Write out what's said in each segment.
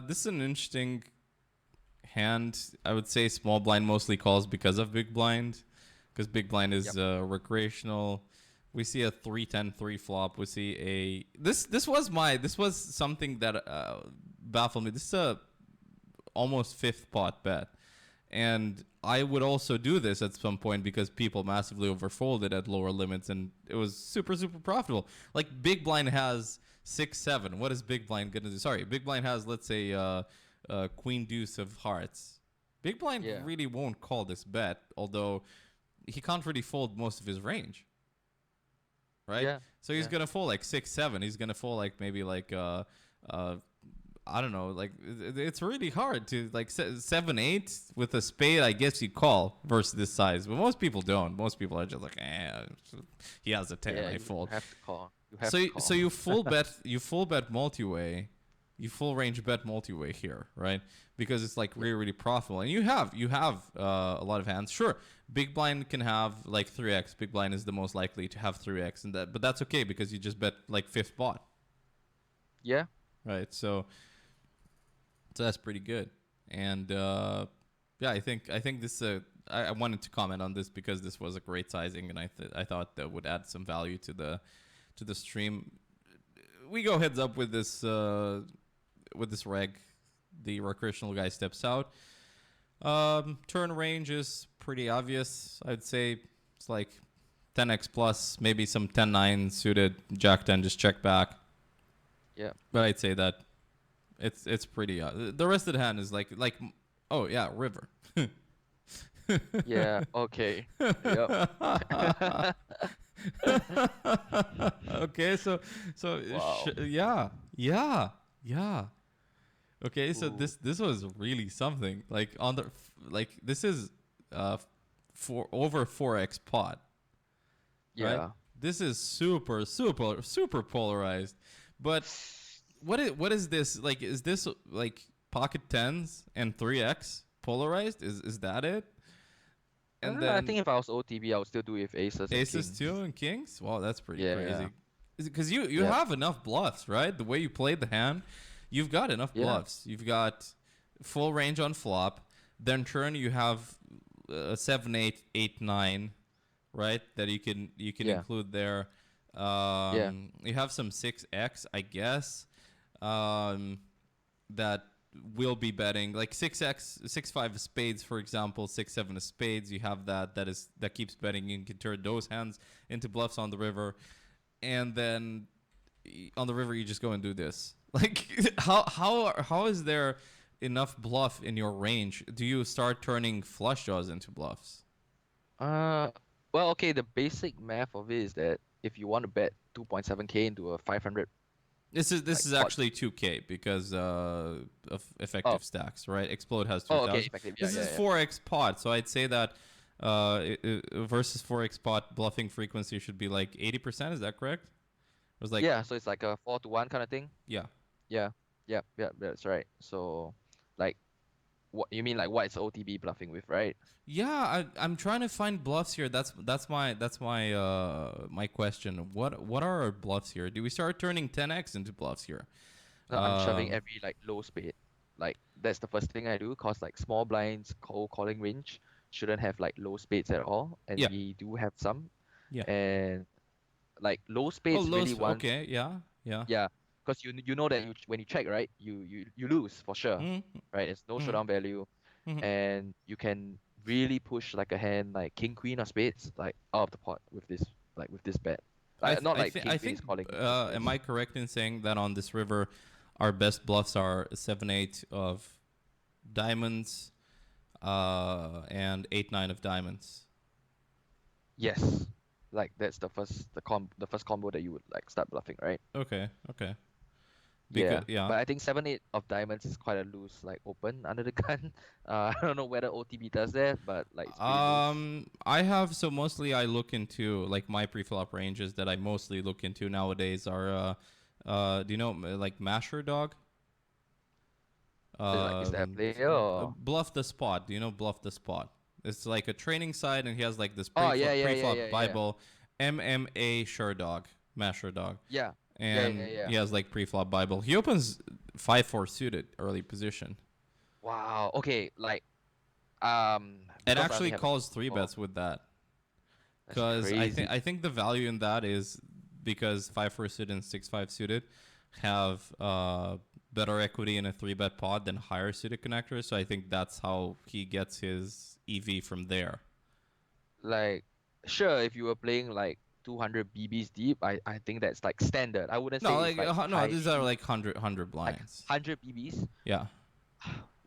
This is an interesting hand. I would say small blind mostly calls because of big blind, because big blind is recreational. We see a 3-10 3-flop. We see a this was something that baffled me. This is a almost fifth pot bet, and I would also do this at some point because people massively overfolded at lower limits, and it was super profitable. Like big blind has 6-7. What is big blind gonna do? Sorry, big blind has, let's say, queen deuce of hearts. Big blind really won't call this bet, although he can't really fold most of his range, right? Yeah. So he's gonna fold like 6-7. He's gonna fold like maybe like I don't know, like it's really hard to like 7-8 with a spade. I guess you call versus this size, but most people don't. Most people are just like, he has a 10, I fold. You have to call. So you full bet multi-way, you full range bet multi-way here, right? Because it's like really profitable, and you have a lot of hands. Sure, big blind can have like 3x. Big blind is the most likely to have 3x, and but that's okay because you just bet like fifth pot. Yeah. Right. So that's pretty good, and I think this. I wanted to comment on this because this was a great sizing, and I thought that would add some value to the stream. We go heads up with this reg. The recreational guy steps out. Turn range is pretty obvious. I'd say it's like 10x plus, maybe some 10-9 suited. Jack 10 just check back. Yeah. But I'd say that it's pretty. The rest of the hand is like oh yeah, river. Yeah. Okay. Yep. Okay, so Wow. yeah. Okay, so Ooh. this was really something. Like on the this is for over 4x pot. Right? Yeah. This is super polarized. But what is this like? Is this like pocket tens and 3x polarized? Is that it? And I then think if I was OTB, I would still do it with aces and aces kings. too and kings. Wow, that's pretty Yeah. crazy. Because you Yep. have enough bluffs, right? The way you played the hand, you've got enough Yeah. bluffs. You've got full range on flop. Then turn you have 7-8, 8-9, right? That you can Yeah. include there. Yeah. You have some 6x, I guess. That will be betting like 6x, 6-5 of spades, for example, 6-7 of spades. You have that keeps betting. You can turn those hands into bluffs on the river, and then on the river you just go and do this. Like how is there enough bluff in your range? Do you start turning flush draws into bluffs? Uh, well, okay, the basic math of it is that if you want to bet 2.7K into a 500 This like is pot. actually 2K because of Oh, effective stacks, right? Explode has oh, okay, 2,000. effective. Yeah, This is yeah, yeah. 4x pot, so I'd say that versus 4x pot bluffing frequency should be like 80%. Is that correct? It was like Yeah, so it's like a 4-to-1 kind of thing. yeah. Yeah. Yeah, that's right. So, like, what you mean, like what is OTB bluffing with, right? Yeah, I'm trying to find bluffs here. That's my my question. What are our bluffs here? Do we start turning 10x into bluffs here? No, I'm shoving Um, every like low spade. Like that's the first thing I do, cause like small blinds cold calling range shouldn't have like low spades at all, and yeah, we do have some. yeah. And like low Oh, spades really want, okay, yeah, yeah. yeah, because you know that when you check, right, you lose for sure, Mm-hmm, right? It's no mm-hmm, showdown value, mm-hmm. and you can really push like a hand like king queen of spades like out of the pot with this bet. Like not like king I queen think is calling first am place. I correct in saying that on this river, our best bluffs are 7-8 of diamonds, and 8-9 of diamonds. Yes, like that's the first combo that you would like start bluffing, right? Okay, okay. Because Yeah, yeah. but I think 7-8 of diamonds is quite a loose like open under the gun. I don't know whether OTB does that, but like it's pretty loose. I have so mostly I look into like my preflop ranges that I mostly look into nowadays are do you know like Masher Dog? Is that a player or? Bluff the Spot. Do you know Bluff the Spot? It's like a training site, and he has like this Oh yeah, preflop yeah. Bible, MMA Sure Dog, Masher Dog. Yeah, and Yeah. he has like pre-flop Bible. He opens 5-4 suited early position. Wow. Okay. Like It because I only actually have a calls three four. bets with that. That's Because crazy. I think the value in that is because 5-4 suited and 6-5 suited have better equity in a 3-bet pod than higher suited connectors. So I think that's how he gets his EV from there. Like, sure, if you were playing like 200 BBs deep, I think that's like standard. I wouldn't No, say it's like like no, high these are deep, like 100 like blinds. 100 BBs. Yeah,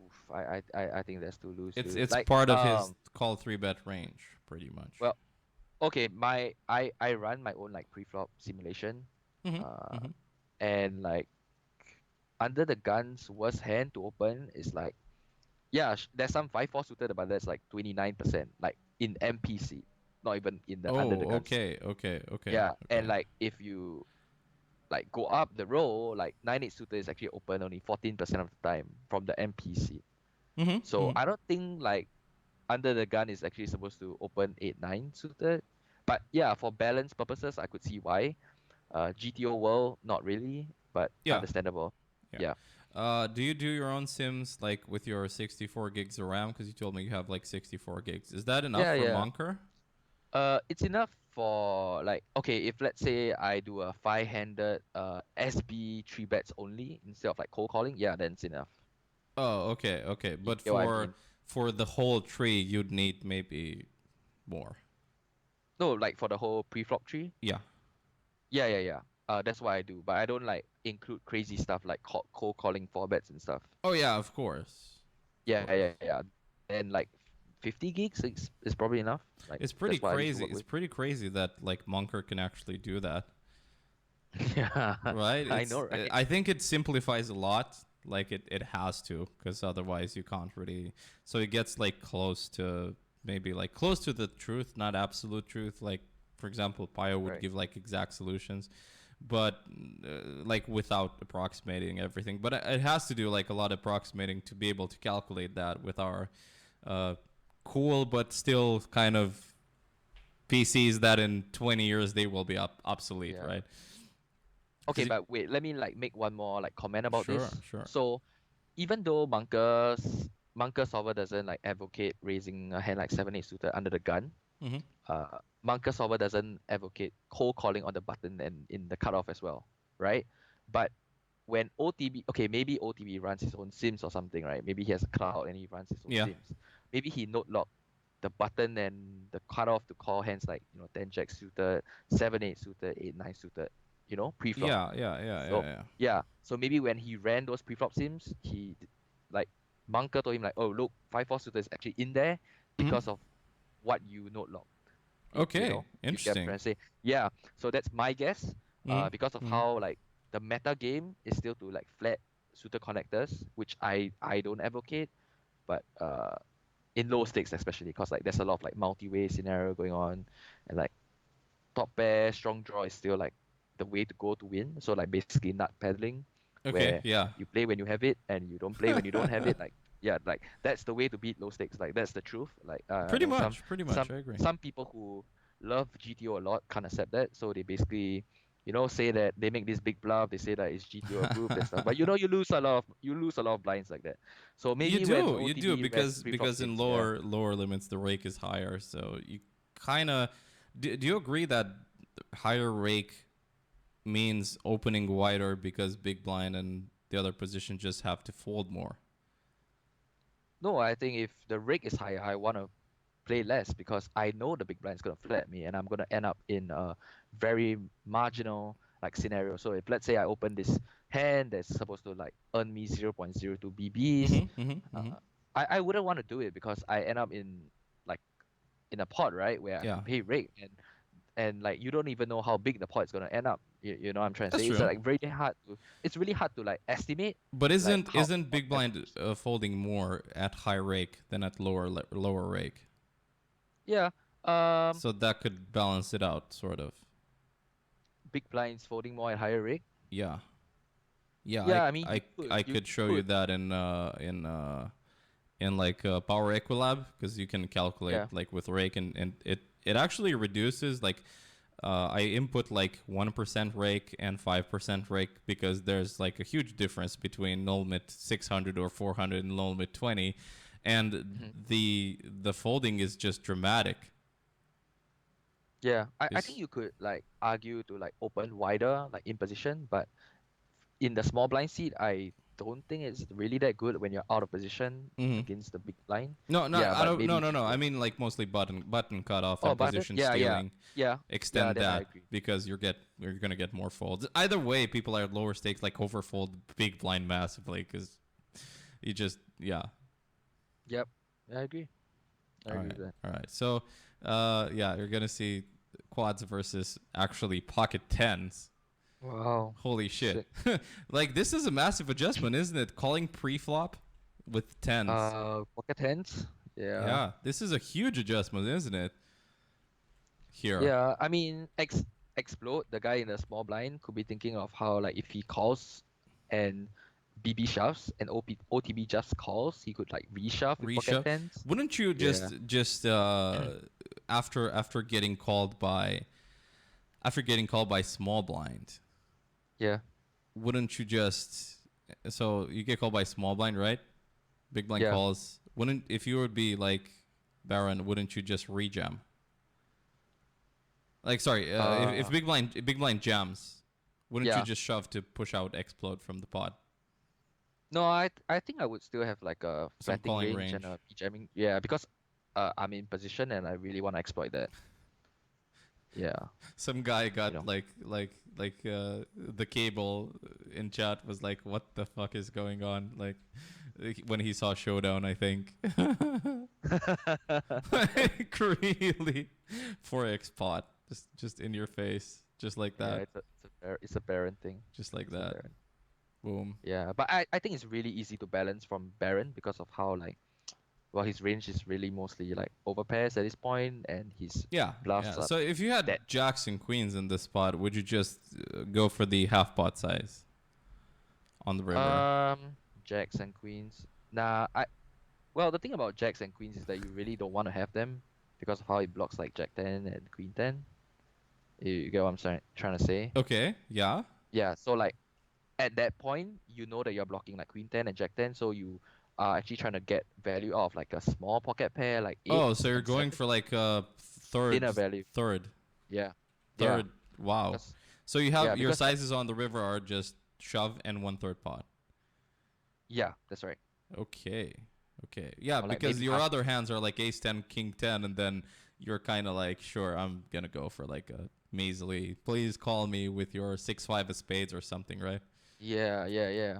Oof, I think that's too loose, dude. it's Like, part of his call 3-bet range, pretty much. well, okay, I run my own like preflop simulation, Mhm. uh, Mhm. and like under the gun's worst hand to open is like, yeah, there's some 5-4 suited, but that's like 29%, like in MPC, not even in the under the Oh, guns. okay, okay, okay, Yeah, and okay. like if you like go up the row, like 9-8 suited is actually open only 14% of the time from the MPC. Mhm. So Mhm. I don't think like under the gun is actually supposed to open 8-9 suited. But yeah, for balance purposes, I could see why. GTO world, not really, but Yeah, understandable. yeah. Yeah. Do you do your own sims like with your 64 gigs of RAM? Because you told me you have like 64 gigs. Is that enough Yeah, for yeah. Monker? It's enough for like okay, if let's say I do a five-handed SB three bets only instead of like cold calling, yeah, then it's enough. Oh, okay, okay. You But get what I mean? for the whole tree, you'd need maybe more. No, like for the whole pre-flop tree. Yeah. Yeah. That's what I do, but I don't like include crazy stuff like cold calling four bets and stuff. Oh yeah, of course, of course. Yeah. And like 50 gigs is probably enough. Like It's pretty that's what I used to crazy. work It's with. pretty crazy that like Monker can actually do that, Yeah, right? I know, right? I think it simplifies a lot. Like it has to, because otherwise you can't really. So it gets like close to maybe like close to the truth, not absolute truth. Like for example, Pio would Right. give like exact solutions, but like without approximating everything. But it has to do like a lot of approximating to be able to calculate that with our uh, cool but still kind of PCs that in 20 years they will be obsolete, Yeah. right? Okay, Because but wait, let me like make one more like comment about sure, this. sure. So even though Monker solver doesn't like advocate raising a hand like 7-8 suited under the gun, Mm-hmm. Monker solver doesn't advocate cold calling on the button and in the cutoff as well, right? But when OTB, okay, maybe OTB runs his own sims or something, right? Maybe he has a cloud and he runs his own Yeah. sims. Maybe he note lock the button and the cutoff to call hands like 10 jack suited, 7-8 suited, 8-9 suited, pre-flop. So Yeah. yeah, so maybe when he ran those pre-flop sims, like Bunker told him like, oh look, 5-4 suited is actually in there Mm-hmm. because of what you note locked. Okay, You get what I'm interesting. trying to say? Yeah. So that's my guess. Because of Mm-hmm. how like the meta game is still to like flat suited connectors, which I don't advocate, but in low stakes especially, because like there's a lot of like multi-way scenario going on, and like top pair strong draw is still like the way to go to win. So like basically nut peddling, Okay, where yeah. you play when you have it and you don't play when you don't have it. Like yeah, like that's the way to beat low stakes. Like that's the truth. Like I Pretty know much, pretty much. some I agree. some people who love GTO a lot can't accept that. So they basically say that they make this big bluff. They say that it's GTO approved and stuff. But you lose a lot of blinds like that. So maybe when You do OTB ran pre-flop because in sims, yeah. lower limits the rake is higher, so you kind of do you agree that higher rake means opening wider because big blind and the other position just have to fold more? No, I think if the rake is higher, I want to play less because I know the big blind is gonna flat me and I'm gonna end up in a very marginal like scenario. So if let's say I open this hand that's supposed to like earn me 0.02 BBs, Mm-hmm. Mm-hmm. uh, Mm-hmm. I wouldn't want to do it because I end up in like in a pot, right, where I have to Yeah, pay rate and like you don't even know how big the pot is gonna end up. You know what I'm trying to that's say? It's true. like it's really hard to like estimate But like how isn't what big the blind folding more at high rake than at lower rake? yeah. So that could balance it out, sort of. Big blinds folding more at higher rate. Yeah, yeah. Yeah, I mean I you could show you could. that in like Power Equilab because you can calculate Yeah. like with rake and it actually reduces like I input like 1% rake and 5% rake because there's like a huge difference between null mid 600 or 400 and null mid 20, and the folding is just dramatic. Yeah, I It's, think you could like argue to like open wider like in position, but in the small blind seat, I don't think it's really that good when you're out of position mhm. against the big blind. No, no, Yeah, I but don't. No, maybe no, no. I yeah. mean, like mostly button cutoff Oh, and button? position Yeah, yeah, stealing. yeah, yeah. Extend Then I that agree. because you're gonna get more folds. Either way, people are at lower stakes like overfold big blind massively because you just yeah. Yep, I agree. I All agree right, with that. all right. So yeah, you're gonna see quads versus actually pocket tens. Wow, Holy shit! sick. Like this is a massive adjustment, isn't it? Calling pre-flop with tens. Pocket hands. Yeah, Yeah, this is a huge adjustment, isn't it? Here. yeah. I mean, explode the guy in the small blind could be thinking of how like if he calls and BB shoves and OTB just calls, he could like reshove with pocket Reshove. tens. Wouldn't you Yeah, just after getting called by small blind, yeah, wouldn't you just so you get called by small blind, right? Big blind yeah. calls. Wouldn't if you would be like Baron, wouldn't you just rejam? Like sorry, if Uh, big blind jams, wouldn't you yeah. just shove to push out explode from the pot? No, I think I would still have like a Some flatting calling range and range. a jamming. Yeah, because I'm in position and I really want to exploit that. Yeah, Some guy you got know. the cable in chat was like, "What the fuck is going on?" Like when he saw Showdown, I think. Like really 4x pot, just in your face, just like Yeah, that, it's a Baron thing. just like It's a that. Baron. Boom. Yeah, but I think it's really easy to balance from Baron because of how like well his range is really mostly like overpairs at this point and his Yeah, bluffs yeah. are So if you had dead. jacks and queens in this spot, would you just go for the half pot size on the river? Jacks and queens. Nah, I well the thing about jacks and queens is that you really don't want to have them because of how it blocks like Jack 10 and Queen 10. You get what I'm trying to say? Okay, yeah. Yeah, so like at that point, you know that you're blocking like Queen 10 and Jack 10, so you are actually trying to get value out of like a small pocket pair, like Oh, so 8s you're and going 7s, for like thinner value. third, Yeah, yeah, third. Wow. because So you yeah, have your because like sizes on the river are just shove and 1/3 pot. yeah, that's right. Okay. Okay. Yeah, Or like because maybe your half. other hands are like ace 10, king 10, and then you're kind of like, sure, I'm going to go for like a measly. Please call me with your 6-5 of spades or something, right? Yeah, yeah, yeah.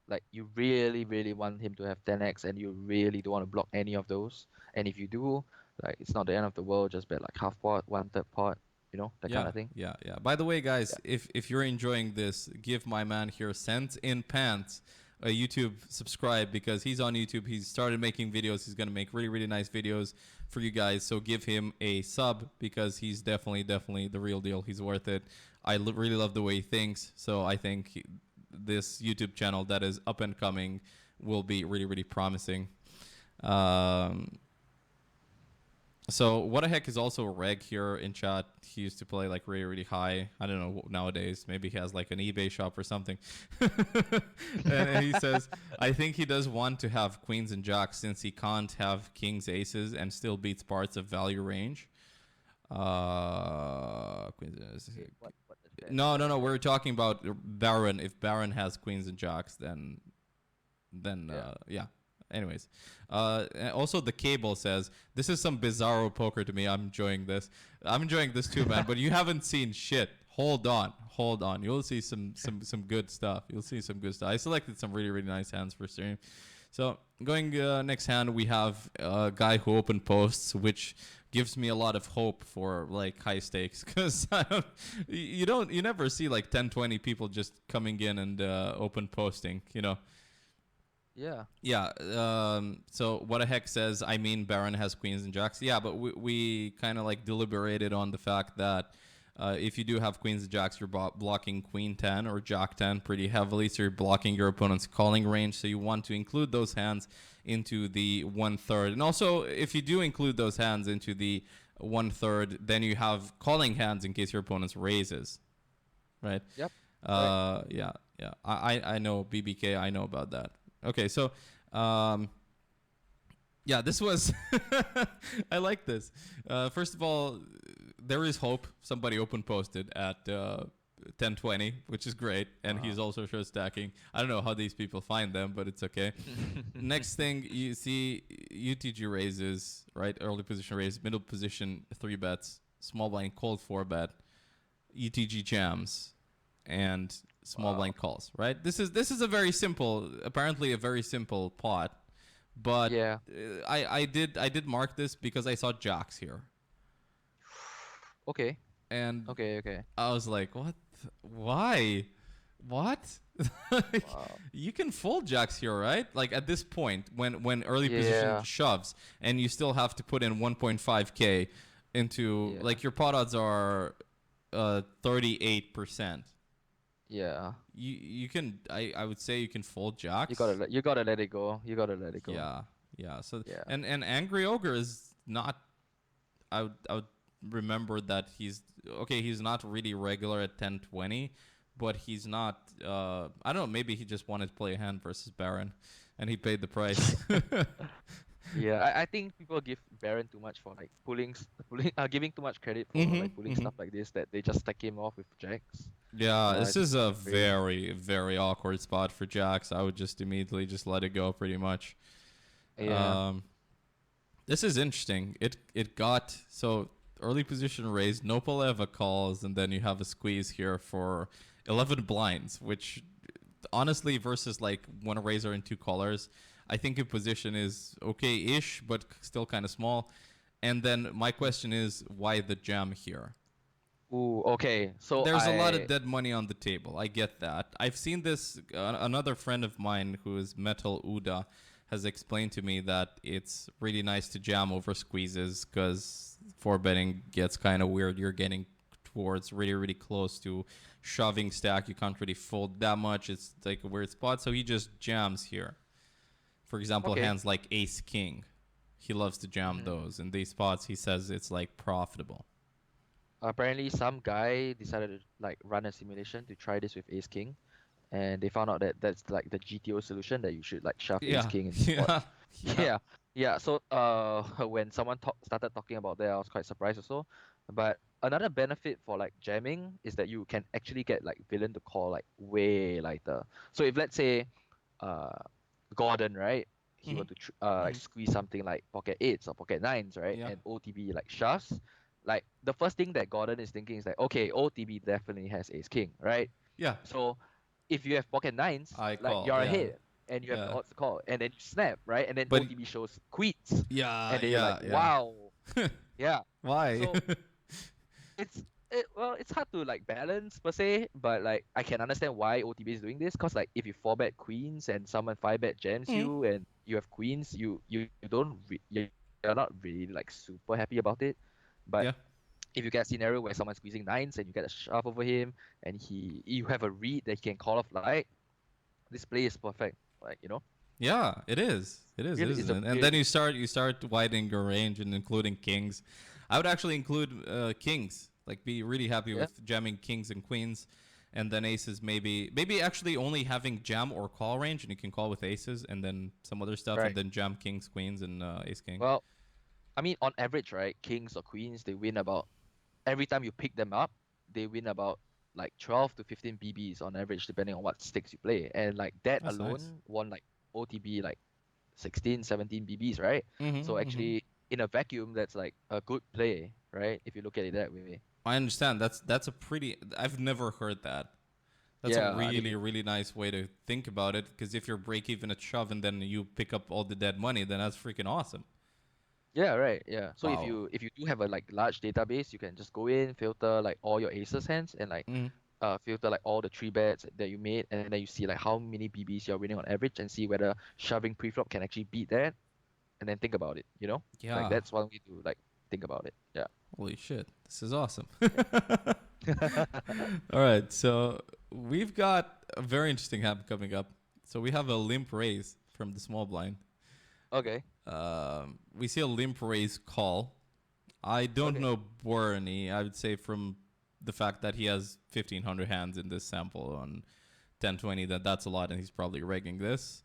Like you really, really want him to have 10x, and you really don't want to block any of those. And if you do, like it's not the end of the world. Just bet like half pot, 1/3 pot, that kind Yeah, of thing. yeah, yeah. By the way, Yeah. guys, if you're enjoying this, give my man here Cents in Pants a YouTube subscribe because he's on YouTube. He's started making videos. He's gonna make really nice videos for you guys. So give him a sub because he's definitely the real deal. He's worth it. I really love the way he thinks. So I think this YouTube channel that is up and coming will be really promising. Um, so what the heck is also Reg here in chat? He used to play like really high. I don't know nowadays. Maybe he has like an eBay shop or something. And he says, I think he does want to have queens and jacks since he can't have kings, aces, and still beats parts of value range. Queens. Okay, what does that No, mean? no, no. We're talking about Baron. If Baron has queens and jacks, then Yeah. yeah. Anyways, and also the cable says this is some bizarro poker to me. I'm enjoying this. I'm enjoying this too, man. But you haven't seen shit. Hold on, hold on. You'll see some good stuff. You'll see some good stuff. I selected some really nice hands for stream. So going next hand, we have a guy who open posts, which gives me a lot of hope for like high stakes because you never see like 10-20 people just coming in and open posting. Yeah. Yeah. So what the heck says? I mean, Baron has queens and jacks. Yeah, but we kind of like deliberated on the fact that if you do have queens and jacks, you're blocking queen 10 or jack 10 pretty heavily. So you're blocking your opponent's calling range. So you want to include those hands into the 1/3. And also, if you do include those hands into the 1/3. Then you have calling hands in case your opponent's raises, right? Yep. Right. Yeah. I know BBK. I know about that. Okay, so yeah, this was I like this. First of all, there is hope. Somebody open posted at 10:20, which is great, and he's also show stacking. I don't know how these people find them, but it's okay. Next thing you see, UTG raises, right? Early position raise, middle position 3 bets, small blind cold 4 bet, UTG jams, and small blind calls, right? This is a very simple, apparently a very simple pot, but Yeah. I did mark this because I saw jacks here, Okay. and Okay. I was like, what? Why? What? Like, Wow. you can fold jacks here, right? Like at this point, when early position Yeah. shoves, and you still have to put in 1.5k into Yeah. like your pot odds are 38%. Yeah. You can I would say you can fold jacks. You gotta let it go. You gotta let it go. Yeah. So Yeah. and Angry Ogre is not. I would remember that he's okay. He's not really regular at 10:20, but he's not. I don't know. Maybe he just wanted to play a hand versus Baron, and he paid the price. Yeah, I think people give Baron too much for like giving too much credit for like pulling stuff like this that they just stack him off with jacks. Yeah, I this think is a it's crazy. very, very awkward spot for jacks. I would just immediately just let it go pretty much. Yeah. This is interesting. It got so early position raised, no Poleva calls, and then you have a squeeze here for 11 blinds, which honestly versus like one raiser and 2 callers, I think your position is okay-ish, but still kind of small. And then my question is, why the jam here? Ooh, okay. So There's a lot of dead money on the table. I get that. I've seen this. Another friend of mine who is Metal Uda has explained to me that it's really nice to jam over squeezes because 4-betting gets kind of weird. You're getting towards really, really close to shoving stack. You can't really fold that much. It's like a weird spot. So he just jams here. For example, Okay. hands like Ace King. He loves to jam those. In these spots, he says it's like profitable. Apparently some guy decided to like run a simulation to try this with Ace King, and they found out that that's like the GTO solution that you should like shove Ace Yeah. King in the spot. Yeah. Yeah. Yeah. So when someone started talking about that, I was quite surprised also. But another benefit for like jamming is that you can actually get like villain to call like way lighter. So if let's say uh Gordon, right? He were to like squeeze something like pocket 8s or pocket 9s, right? Yeah. And OTB like shoves. Like the first thing that Gordon is thinking is like, okay, OTB definitely has Ace King, right? Yeah. So if you have pocket 9s, I like call. you're Yeah. ahead and you have the Yeah. odds to call, and then you snap, right? And then But OTB shows queens, yeah, and then you're like, yeah. wow, yeah. Why? So well, it's hard to like balance per se, but like I can understand why OTB is doing this, cause like if you 4-bet queens and someone 5-bet jams you and you have queens, you don't you're not really like super happy about it, but Yeah. if you get a scenario where someone's squeezing 9s and you get a shove over him and you have a read that he can call off light, this play is perfect. Like, you know, Yeah, it is. It is, really, it's isn't a it? And then you start widening your range and including kings. I would actually include kings. Like be really happy yeah, with jamming kings and queens, and then aces maybe actually only having jam or call range, and you can call with aces and then some other stuff, and right. then jam kings, queens, and ace king. Well, I mean, on average, right, kings or queens, they win about every time you pick them up, they win about like 12 to 15 BBs on average, depending on what stakes you play. And like that That's nice. alone won like OTB like 16, 17 BBs, right? So actually, in a vacuum, that's like a good play, right? If you look at it that way. I understand. That's a pretty. I've never heard that. That's a Yeah, I really, mean, really nice way to think about it. Because if you're break even at shove and then you pick up all the dead money, then that's freaking awesome. yeah, right, yeah. So if Wow. you do have a like large database, you can just go in, filter like all your aces hands, and like filter like all the 3 bets that you made, and then you see like how many BBs you're winning on average, and see whether shoving preflop can actually beat that, and then think about it. You know, like Yeah. that's one way to like think about it. Yeah. Holy shit. This is awesome. All right. So we've got a very interesting hand coming up. So we have a limp raise from the small blind. Okay. We see a limp raise call. I don't Okay. know Borny. I would say from the fact that he has 1,500 hands in this sample on 1020, that's a lot, and he's probably rigging this.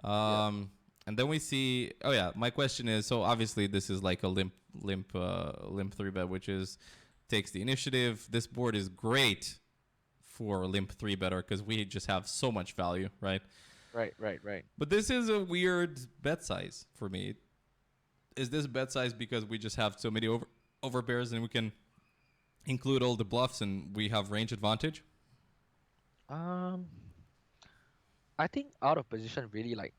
Yeah. And then we see. Oh yeah, my question is. So obviously this is like a limp 3-bet, which is takes the initiative. This board is great for a limp 3-better because we just have so much value, right? Right. But this is a weird bet size for me. Is this bet size because we just have so many over pairs and we can include all the bluffs and we have range advantage? Um, I think out of position really like,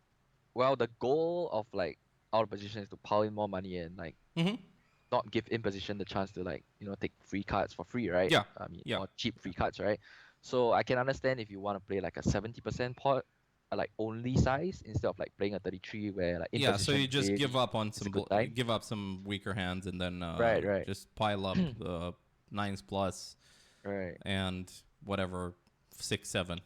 well, the goal of like out of position is to pile in more money and like Mm-hmm. not give in position the chance to like take free cards for free, right? Yeah. I mean, Yeah. or cheap free cards, right? So I can understand if you want to play like a 70% pot, like only size instead of like playing a 33 where like in Yeah, so position you just give really up on is a good line. give up some weaker hands and then Right. just pile up the nines plus Right. and whatever 6-7.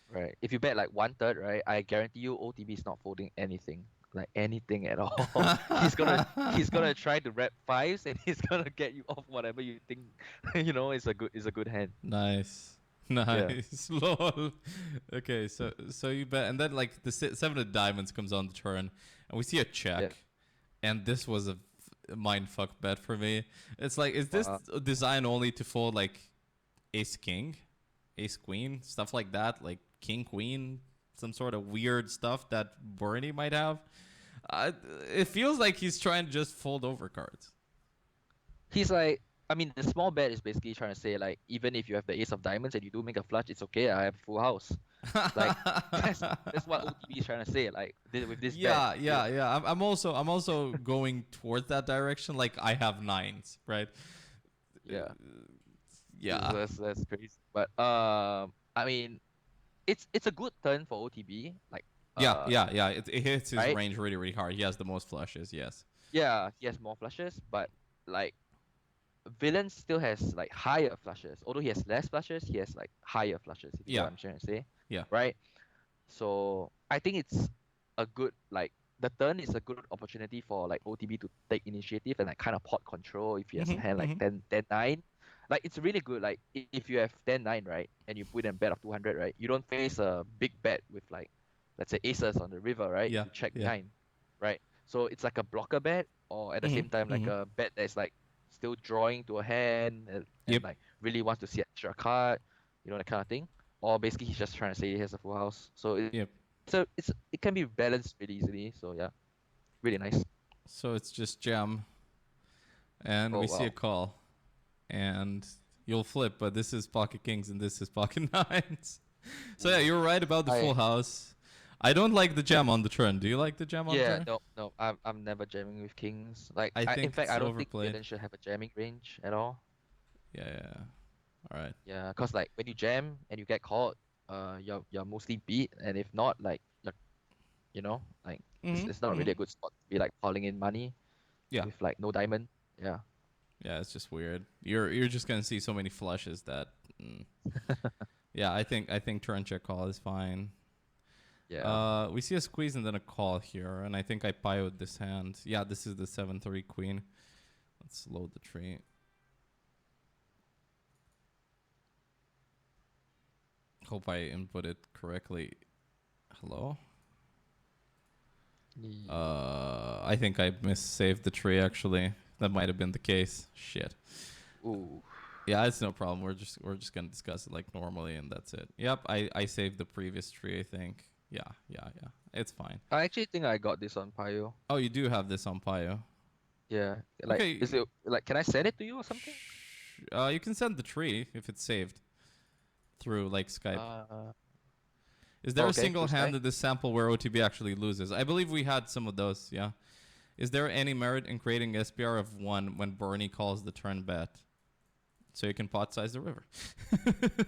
Right. If you bet like 1/3, right, I guarantee you OTB is not folding anything. Like anything at all. He's gonna try to rep fives and he's gonna get you off whatever you think is a good hand. Nice. Yeah. Nice. Lol. Okay, so you bet, and then like the 7 of diamonds comes on the turn, and we see a check, Yeah. and this was a mind fuck bet for me. It's like, is this designed only to fold like ace king, ace queen, stuff like that, like king queen, some sort of weird stuff that Bernie might have? It feels like he's trying to just fold over cards. He's like, I mean, the small bet is basically trying to say like, even if you have the ace of diamonds and you do make a flush, it's okay. I have a full house. Like that's what OTB is trying to say. Like with this bet. Yeah. I'm also going towards that direction. Like I have nines, right? Yeah. Yeah. That's crazy. But I mean, it's a good turn for OTB. Like Yeah. It hits his right? range really, really hard. He has the most flushes. Yes. Yeah, he has more flushes, but like Villain still has like higher flushes. Although he has less flushes, he has like higher flushes, if you know Yeah. what I'm trying to say. Yeah. Right? So I think it's a good like the turn is a good opportunity for like OTB to take initiative and like kind of pot control if he has a hand like 10-9. Like it's really good. Like if you have 10-9, right, and you put in a bet of 200, right, you don't face a big bet with like let's say aces on the river, right? Yeah. You check Yeah. 9, right? So it's like a blocker bet or at the same time like a bet that's like still drawing to a hand and Yep. like really wants to see an extra card, that kind of thing. Or basically he's just trying to say he has a full house. So Yep. it can be balanced really easily. So yeah, really nice. So it's just jam, and Oh we see a wow. call, and you'll flip, but this is pocket kings and this is pocket nines. So yeah, you're right about the full house. I don't like the jam on the turn. Do you like the jam on the turn? No. I'm never jamming with kings. Like I think in fact it's I don't think overplayed. villain should have a jamming range at all. Yeah. All right. Yeah, cause like when you jam and you get caught, you're mostly beat, and if not, like like it's not really a good spot to be like calling in money Yeah. with like no diamond. Yeah. Yeah, it's just weird. You're just gonna see so many flushes that. Yeah, I think turn check call is fine. Yeah. We see a squeeze and then a call here, and I think I pioed this hand. Yeah, this is the 7-3 queen. Let's load the tree. Hope I input it correctly. Hello? I think I missaved the tree actually. That might have been the case. Shit. Ooh. Yeah, it's no problem. We're just gonna discuss it like normally and that's it. Yep, I saved the previous tree, I think. Yeah. It's fine. I actually think I got this on Pio. Oh, you do have this on Pio. Yeah. Like Okay. is it like can I send it to you or something? You can send the tree if it's saved through like Skype. Is there a single hand in this sample where OTB actually loses? I believe we had some of those, yeah. Is there any merit in creating SPR of 1 when Bernie calls the turn bet? So you can pot size the river.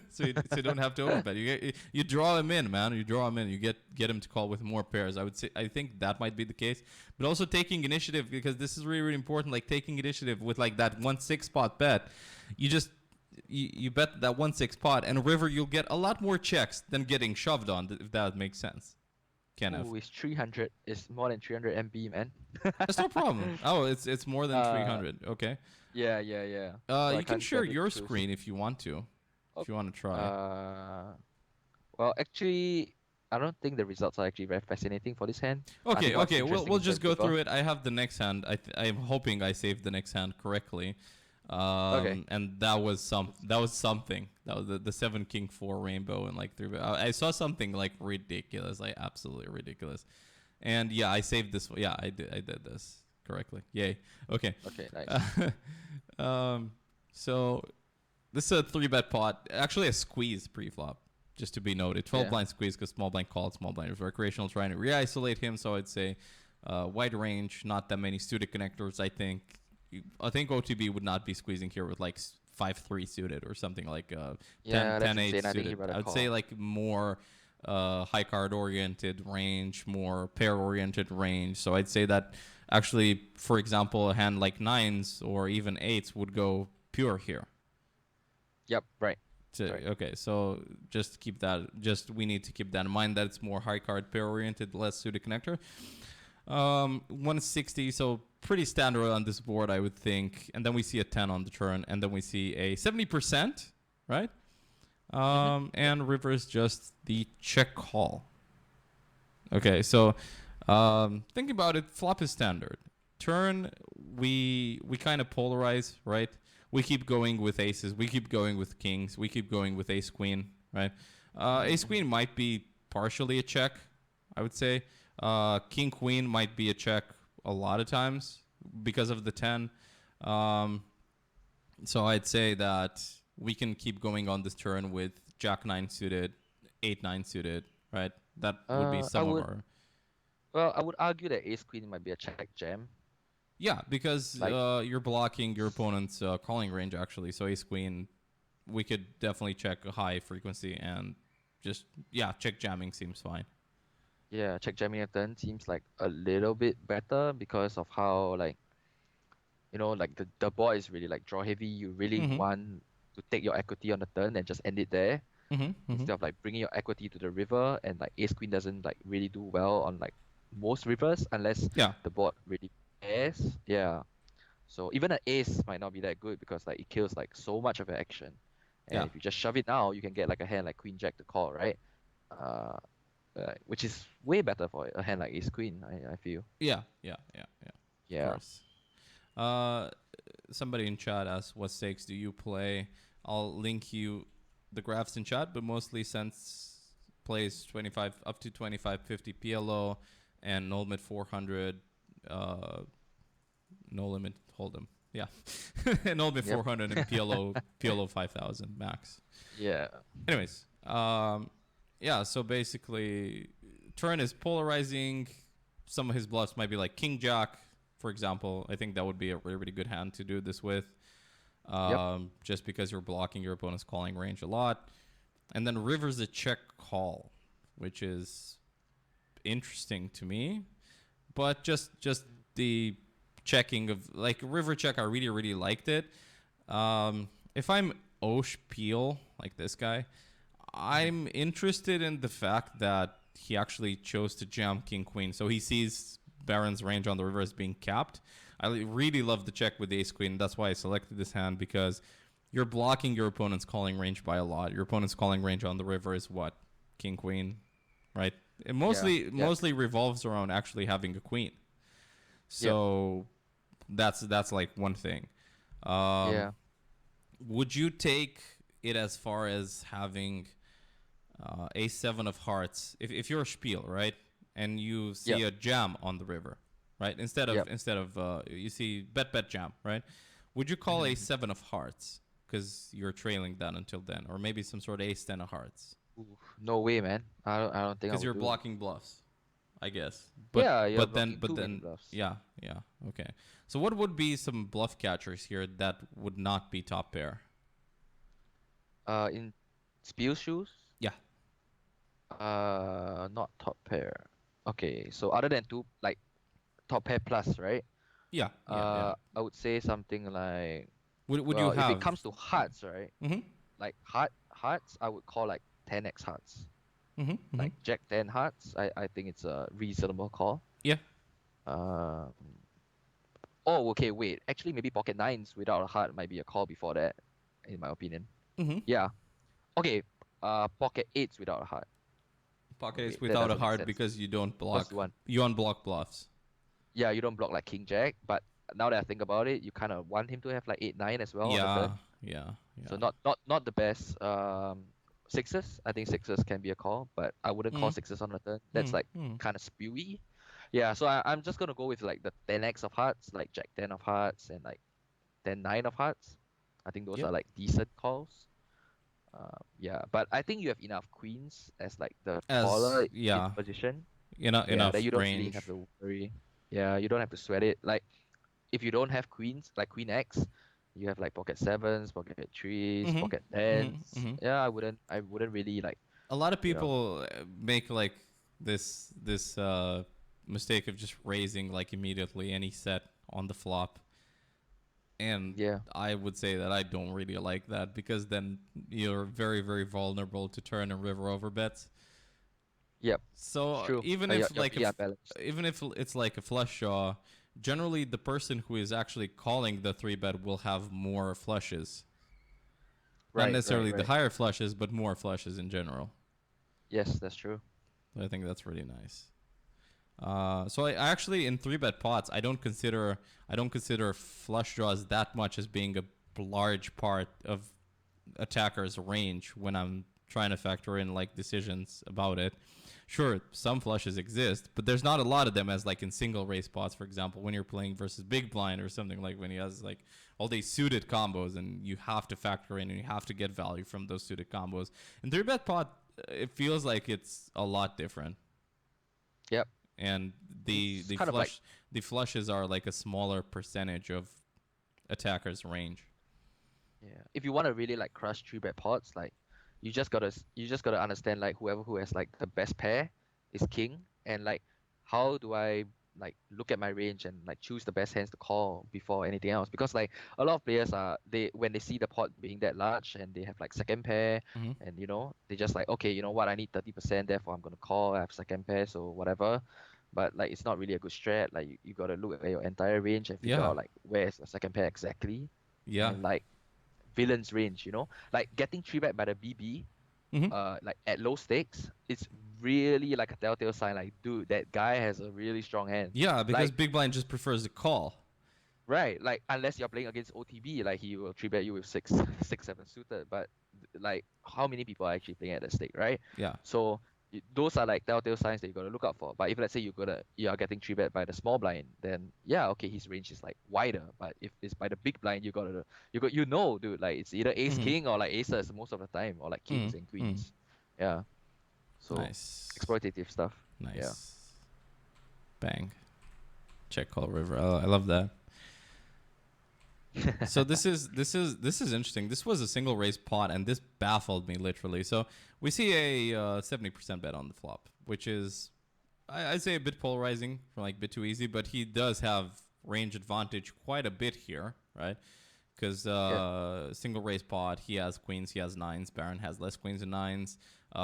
so you don't have to overbet. You draw him in, man. You draw him in. You get him to call with more pairs. I think that might be the case. But also taking initiative, because this is really, really important. Like taking initiative with like that 1-6 pot bet. You bet that 1-6 pot and river, you'll get a lot more checks than getting shoved on, if that makes sense. Can have. Ooh, it's 300. It's more than 300 MB, man. That's no problem. Oh, it's more than uh, 300. Okay. yeah. So I You can can't share send it your through. screen if you want to. Oh, If you want to try. uh, well, actually, I don't think the results are actually very fascinating for this hand. I Okay, think what's okay. interesting We'll is the just go river. through it. I have the next hand. I'm hoping I saved the next hand correctly. Okay. And that was something. That was the 7 King 4 rainbow and like 3. I saw something like ridiculous, like absolutely ridiculous. And yeah, I saved this. Yeah, I did this correctly. Yay. Okay. Okay, nice. Um, so this is a 3-bet pot. Actually, a squeeze pre-flop, just to be noted. 12 Yeah. blind squeeze because small blind called, small blind is recreational, trying to re-isolate him. So I'd say wide range, not that many suited connectors. I think OTB would not be squeezing here with like 5-3 suited or something like 10 Yeah, that's 8 insane. I think he suited. rather I would say call. like more high card oriented range, more pair oriented range. So I'd say that actually, for example, a hand like 9s or even 8s would go pure here. Yep, right. Okay, so just keep that. Just we need to keep that in mind that it's more high card pair oriented, less suited connector. 160, so pretty standard on this board, I would think. And then we see a 10 on the turn, and then we see a 70%, right? Yep. And reverse just the check call. Okay, so think about it. Flop is standard. Turn, we kind of polarize, right? We keep going with aces. We keep going with kings. We keep going with ace queen, right? Ace queen might be partially a check, I would say. King queen might be a check a lot of times because of the 10. So I'd say that we can keep going on this turn with jack 9 suited, 8 9 suited, right? That would be I some of would our. I would argue that ace queen might be a check jam. Yeah, because Like, you're blocking your opponent's calling range actually. So ace queen, we could definitely check a high frequency and just check jamming seems fine. yeah, check jamming a turn seems like a little bit better because of how like like the board is really like draw heavy. You really Mhm. want to take your equity on the turn and just end it there Mhm. Mhm. instead of like bringing your equity to the river. And like ace queen doesn't like really do well on like most rivers unless Yeah. the board really pairs. Yeah. So even an ace might not be that good because like it kills like so much of your action. And Yeah. if you just shove it now, you can get like a hand like queen jack to call, right? Uh, which is way better for a hand like ace queen. I feel. Yeah. Yeah. Yeah. Yeah. Of Yeah. course. Uh, Somebody in chat asks, "What stakes do you play?" I'll link you the graphs in chat, but mostly since plays 25 up to 2550 PLO and no limit 400, no limit hold'em. Yeah, no limit Yep. 400 and PLO 5000 max. Yeah. Anyways, yeah. So basically, turn is polarizing. Some of his bluffs might be like King Jack, for example. I think that would be a really, really good hand to do this with. Yep. Just because you're blocking your opponent's calling range a lot. And then river's a check call, which is interesting to me. But just the checking of like river check, I really, really liked it. If I'm Osh Peel, like this guy, I'm interested in the fact that he actually chose to jam King Queen. So he sees Baron's range on the river as being capped. I really love the check with the Ace Queen. That's why I selected this hand because you're blocking your opponent's calling range by a lot. Your opponent's calling range on the river is what? King Queen, right? It Yeah. Yep. mostly revolves around actually having a queen. Yep. So that's like one thing. Um, Yeah. would you take it as far as having a7 of hearts if you're a spiel, right, and you Yep. see a jam on the river, right, Yep. instead of you see bet jam, right, would you call a7 of hearts because you're trailing that until then, or maybe some sort of ace 10 of hearts Ooh, no way, man. I don't think I because would you're do. blocking bluffs, I guess. Yeah, you're But then blocking too many bluffs. yeah, yeah, okay. So what would be some bluff catchers here that would not be top pair? In spiel shoes, Yeah, not top pair. Okay, so other than two, like top pair plus, right? yeah. I would say something like, Would you well, if it have? comes to hearts, right? Mm-hmm. Like hearts, I would call like 10x hearts. like Jack 10 hearts, I think it's a reasonable call. Yeah. Um, oh, okay, wait. Actually, maybe pocket nines without a heart might be a call before that, in my opinion. Yeah. Okay. Pocket eights without a heart. Pocket ace Wait, that without a doesn't make heart sense. because you don't What's block. the one? You unblock bluffs. Yeah, you don't block like King Jack, but now that I think about it, you kind of want him to have like 8 9 as well on the Yeah. turn. Yeah. So Yeah. not the best. Sixes. I think sixes can be a call, but I wouldn't call Mm. sixes on the turn. That's Mm. like Mm. kind of spewy. Yeah, so I'm just gonna go with like the 10x of hearts, like Jack 10 of hearts and like 10 9 of hearts. I think those Yep. are like decent calls. Yeah, but I think you have enough queens as like the caller As in yeah, position. Yeah, that enough you don't really have range. to worry. Yeah, you don't have to sweat it. Like if you don't have queens, like Queen X, you have like pocket sevens, pocket threes, Mm-hmm. pocket Mm-hmm. tens. Mm-hmm. Yeah, I wouldn't really like, A lot of you know. people make like this mistake of just raising like immediately any set on the flop, and Yeah, I would say that I don't really like that because then you're very very vulnerable to turn and river over bets. yep, it's So true. even You're, if you're like pretty unbalanced. even if it's like a flush draw, generally the person who is actually calling the three bet will have more flushes. Not Right, right, necessarily the right. higher flushes, but more flushes in general. Yes, that's true. I think that's really nice. So I actually in three bet pots I don't consider flush draws that much as being a large part of attacker's range when I'm trying to factor in like decisions about it. Sure, some flushes exist, but there's not a lot of them as like in single race spots, for example, when you're playing versus big blind or something like when he has like all these suited combos and you have to factor in and you have to get value from those suited combos. In three bet pot, it feels like it's a lot different. Yep. And It's kind of like, the flushes are like a smaller percentage of attackers' range. yeah. If you want to really like crush three bet pots, like you just gotta understand like whoever who has like the best pair is king, and like how do I like look at my range and like choose the best hands to call before anything else, because like a lot of players are, they when they see the pot being that large and they have like second pair, Mm-hmm. and they just like, okay, you know what, I need 30%, therefore I'm gonna call, I have second pair, so whatever. But like it's not really a good strat. Like you gotta look at your entire range and figure Yeah, out like where's your second pair exactly, yeah. and like villain's range, like getting 3-bet by the BB, Mm-hmm. like at low stakes, it's really like a telltale sign. Like, dude, that guy has a really strong hand. Yeah, because Like, big blind just prefers to call. right, like unless you're playing against OTB, like he will 3-bet you with six, seven suited. But like, how many people are actually playing at that stake, right? Yeah. So those are like telltale signs that you gotta look out for. But if let's say you are getting 3-bet by the small blind, then yeah, okay, his range is like wider. But if it's by the big blind, dude, like it's either ace Mm-hmm. king or like aces most of the time, or like kings and Mm-hmm. queens. Yeah. So Nice. exploitative stuff. Yeah. Nice. Bang. Check call river. I love that. So this is interesting. This was a single raise pot, and this baffled me literally. So we see a 70% bet on the flop, which is I'd say a bit polarizing, for like a bit too easy. But he does have range advantage quite a bit here, right? Because Yeah. single raise pot, he has queens, he has nines. Baron has less queens and nines.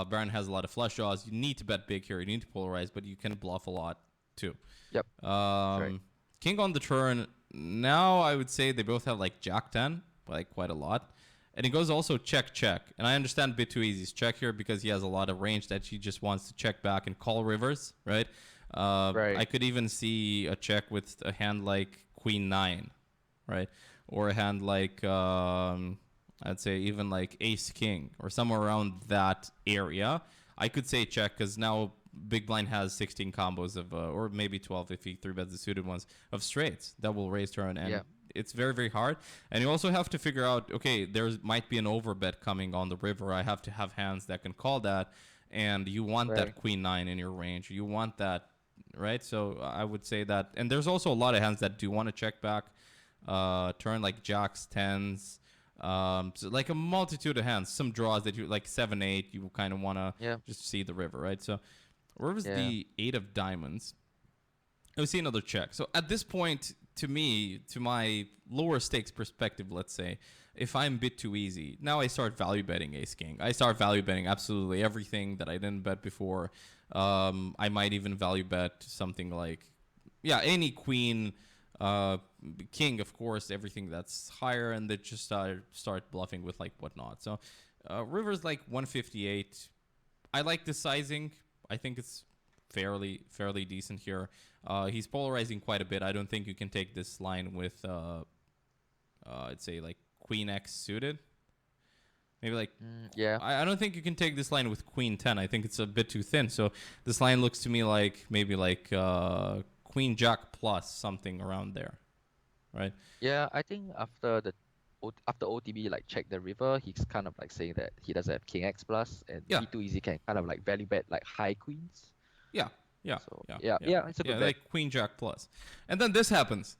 Baron has a lot of flush draws. You need to bet big here. You need to polarize, but you can bluff a lot too. Yep. That's right. King on the turn. Now I would say they both have like Jack 10, like quite a lot. And he goes also check, check. And I understand a bit too easy. He's check here because he has a lot of range that he just wants to check back and call rivers, right? Right. I could even see a check with a hand like Queen 9, right? Or a hand like, I'd say even like Ace King or somewhere around that area. I could say check because now Big Blind has 16 combos of, or maybe 12 if he three bets the suited ones of straights that will raise turn, and Yeah. it's very very hard. And you also have to figure out, okay, there might be an overbet coming on the river. I have to have hands that can call that, and you want Right. that Queen 9 in your range. You want that, right? So I would say that, and there's also a lot of hands that do want to check back, turn like jacks, tens. So like a multitude of hands, some draws that you like 7-8, you kind of want to Yeah. just see the river, right? So where was Yeah. the 8 of diamonds? We see another check. So at this point, to me, to my lower stakes perspective, let's say, if I'm a bit too easy, now I start value betting ace king. I start value betting absolutely everything that I didn't bet before. I might even value bet something like, yeah, any queen, king, of course, everything that's higher, and then just start bluffing with like whatnot. So river's like 158. I like the sizing. I think it's fairly decent here. He's polarizing quite a bit. I don't think you can take this line with I'd say like queen X suited. Maybe like Yeah. I don't think you can take this line with queen 10. I think it's a bit too thin. So this line looks to me like maybe like queen jack plus something around there, right? Yeah, I think after OTB like check the river, he's kind of like saying that he doesn't have king X plus, and Yeah. B2 easy can kind of like value bet like high queens. Yeah. Yeah. So yeah. it's a good Yeah, bet. like queen jack plus. And then this happens.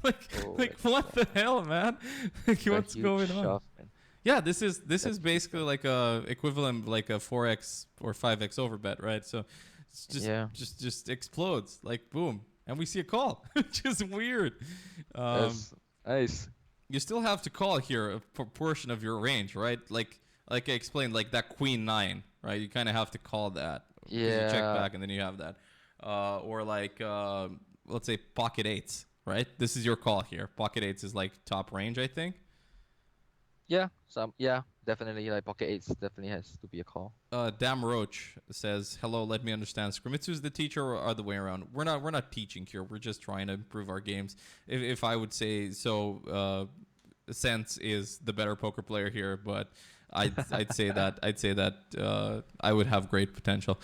like Oh, like it's, what the hell, man? Like a what's huge going on? shove, man. Yeah, this is basically like a equivalent like a 4x or 5x overbet, right? So it's just explodes like boom, and we see a call, which is weird. That's nice. You still have to call here a proportion of your range, right? Like I explained, like that queen 9, right? You kind of have to call that. 'Cause you check Yeah. back and then you have that, or like let's say pocket eights, right? This is your call here. Pocket eights is like top range, I think. Yeah, definitely like pocket eights definitely has to be a call. Dam Roach says, "Hello, let me understand. Scrimitzu is the teacher or other way around? We're not teaching here. We're just trying to improve our games. If I would say so, Sense is the better poker player here, but I'd say that I would have great potential.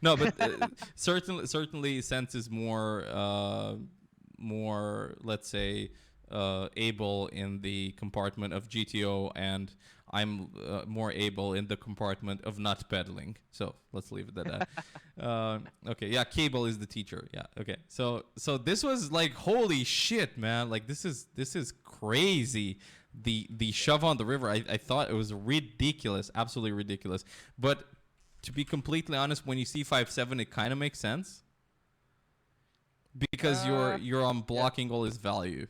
No, but certainly Sense is more let's say able in the compartment of GTO, and I'm more able in the compartment of not peddling. So let's leave it at that. Okay, yeah, Cable is the teacher. Yeah, okay. So this was like holy shit, man. Like this is crazy. The shove on the river. I thought it was ridiculous, absolutely ridiculous. But to be completely honest, when you see 5-7, it kind of makes sense because you're on blocking all his value.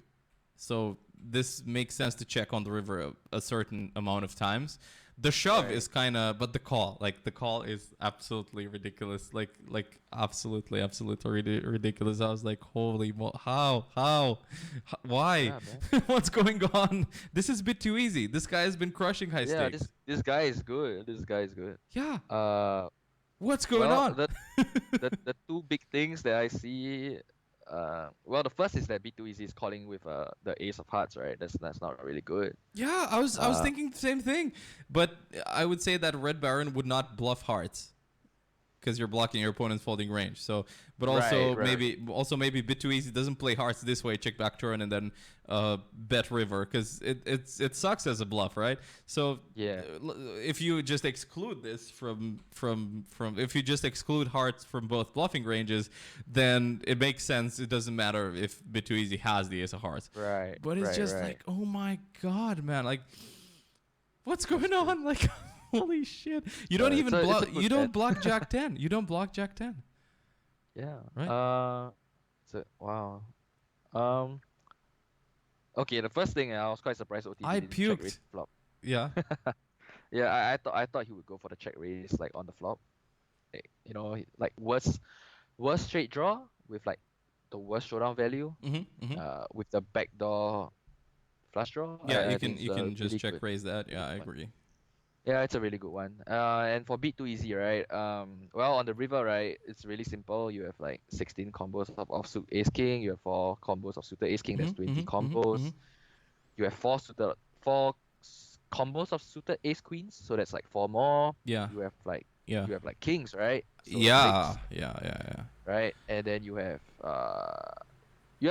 So this makes sense to check on the river a certain amount of times. The shove is kind of, but the call is absolutely ridiculous. Like absolutely ridiculous. I was like, holy, how, why, Yeah, what's going on? This is a bit too easy. This guy has been crushing high yeah, stakes. this guy is good. This guy is good. Yeah. What's going Well, on? the two big things that I see, well, the first is that B2 Easy is calling with the ace of hearts, right? That's not really good. Yeah, I was thinking the same thing, but I would say that Red Baron would not bluff hearts because you're blocking your opponent's folding range. So, but also Right. maybe bit too easy doesn't play hearts this way, check back turn, and then bet river because it sucks as a bluff, right? So Yeah. if you just exclude this from if you just exclude hearts from both bluffing ranges, then it makes sense. It doesn't matter if bit too easy has the ace of hearts. Right. But it's just right. like, oh my god, man! Like, what's going on? Like, holy shit! You don't even block. You don't block Jack 10. You don't block Jack 10. Yeah. Right. So wow. Okay, the first thing I was quite surprised OTB I didn't check puked. raise flop. Yeah. Yeah, I thought he would go for the check raise like on the flop. Like, like worst straight draw with like the worst showdown value. With the backdoor flush draw. Yeah, I you think can it's a just really check good raise that. Yeah, I one. agree. Yeah, it's a really good one. And for beat too easy, right? Well, on the river, right, it's really simple. You have like 16 combos of offsuit ace king. You have 4 combos of suited ace king. That's 20 combos. You have 4 combos of suited ace queens. So that's like 4 more. Yeah. You have like Yeah. kings, right? So Yeah. 6, Yeah. right? And then you have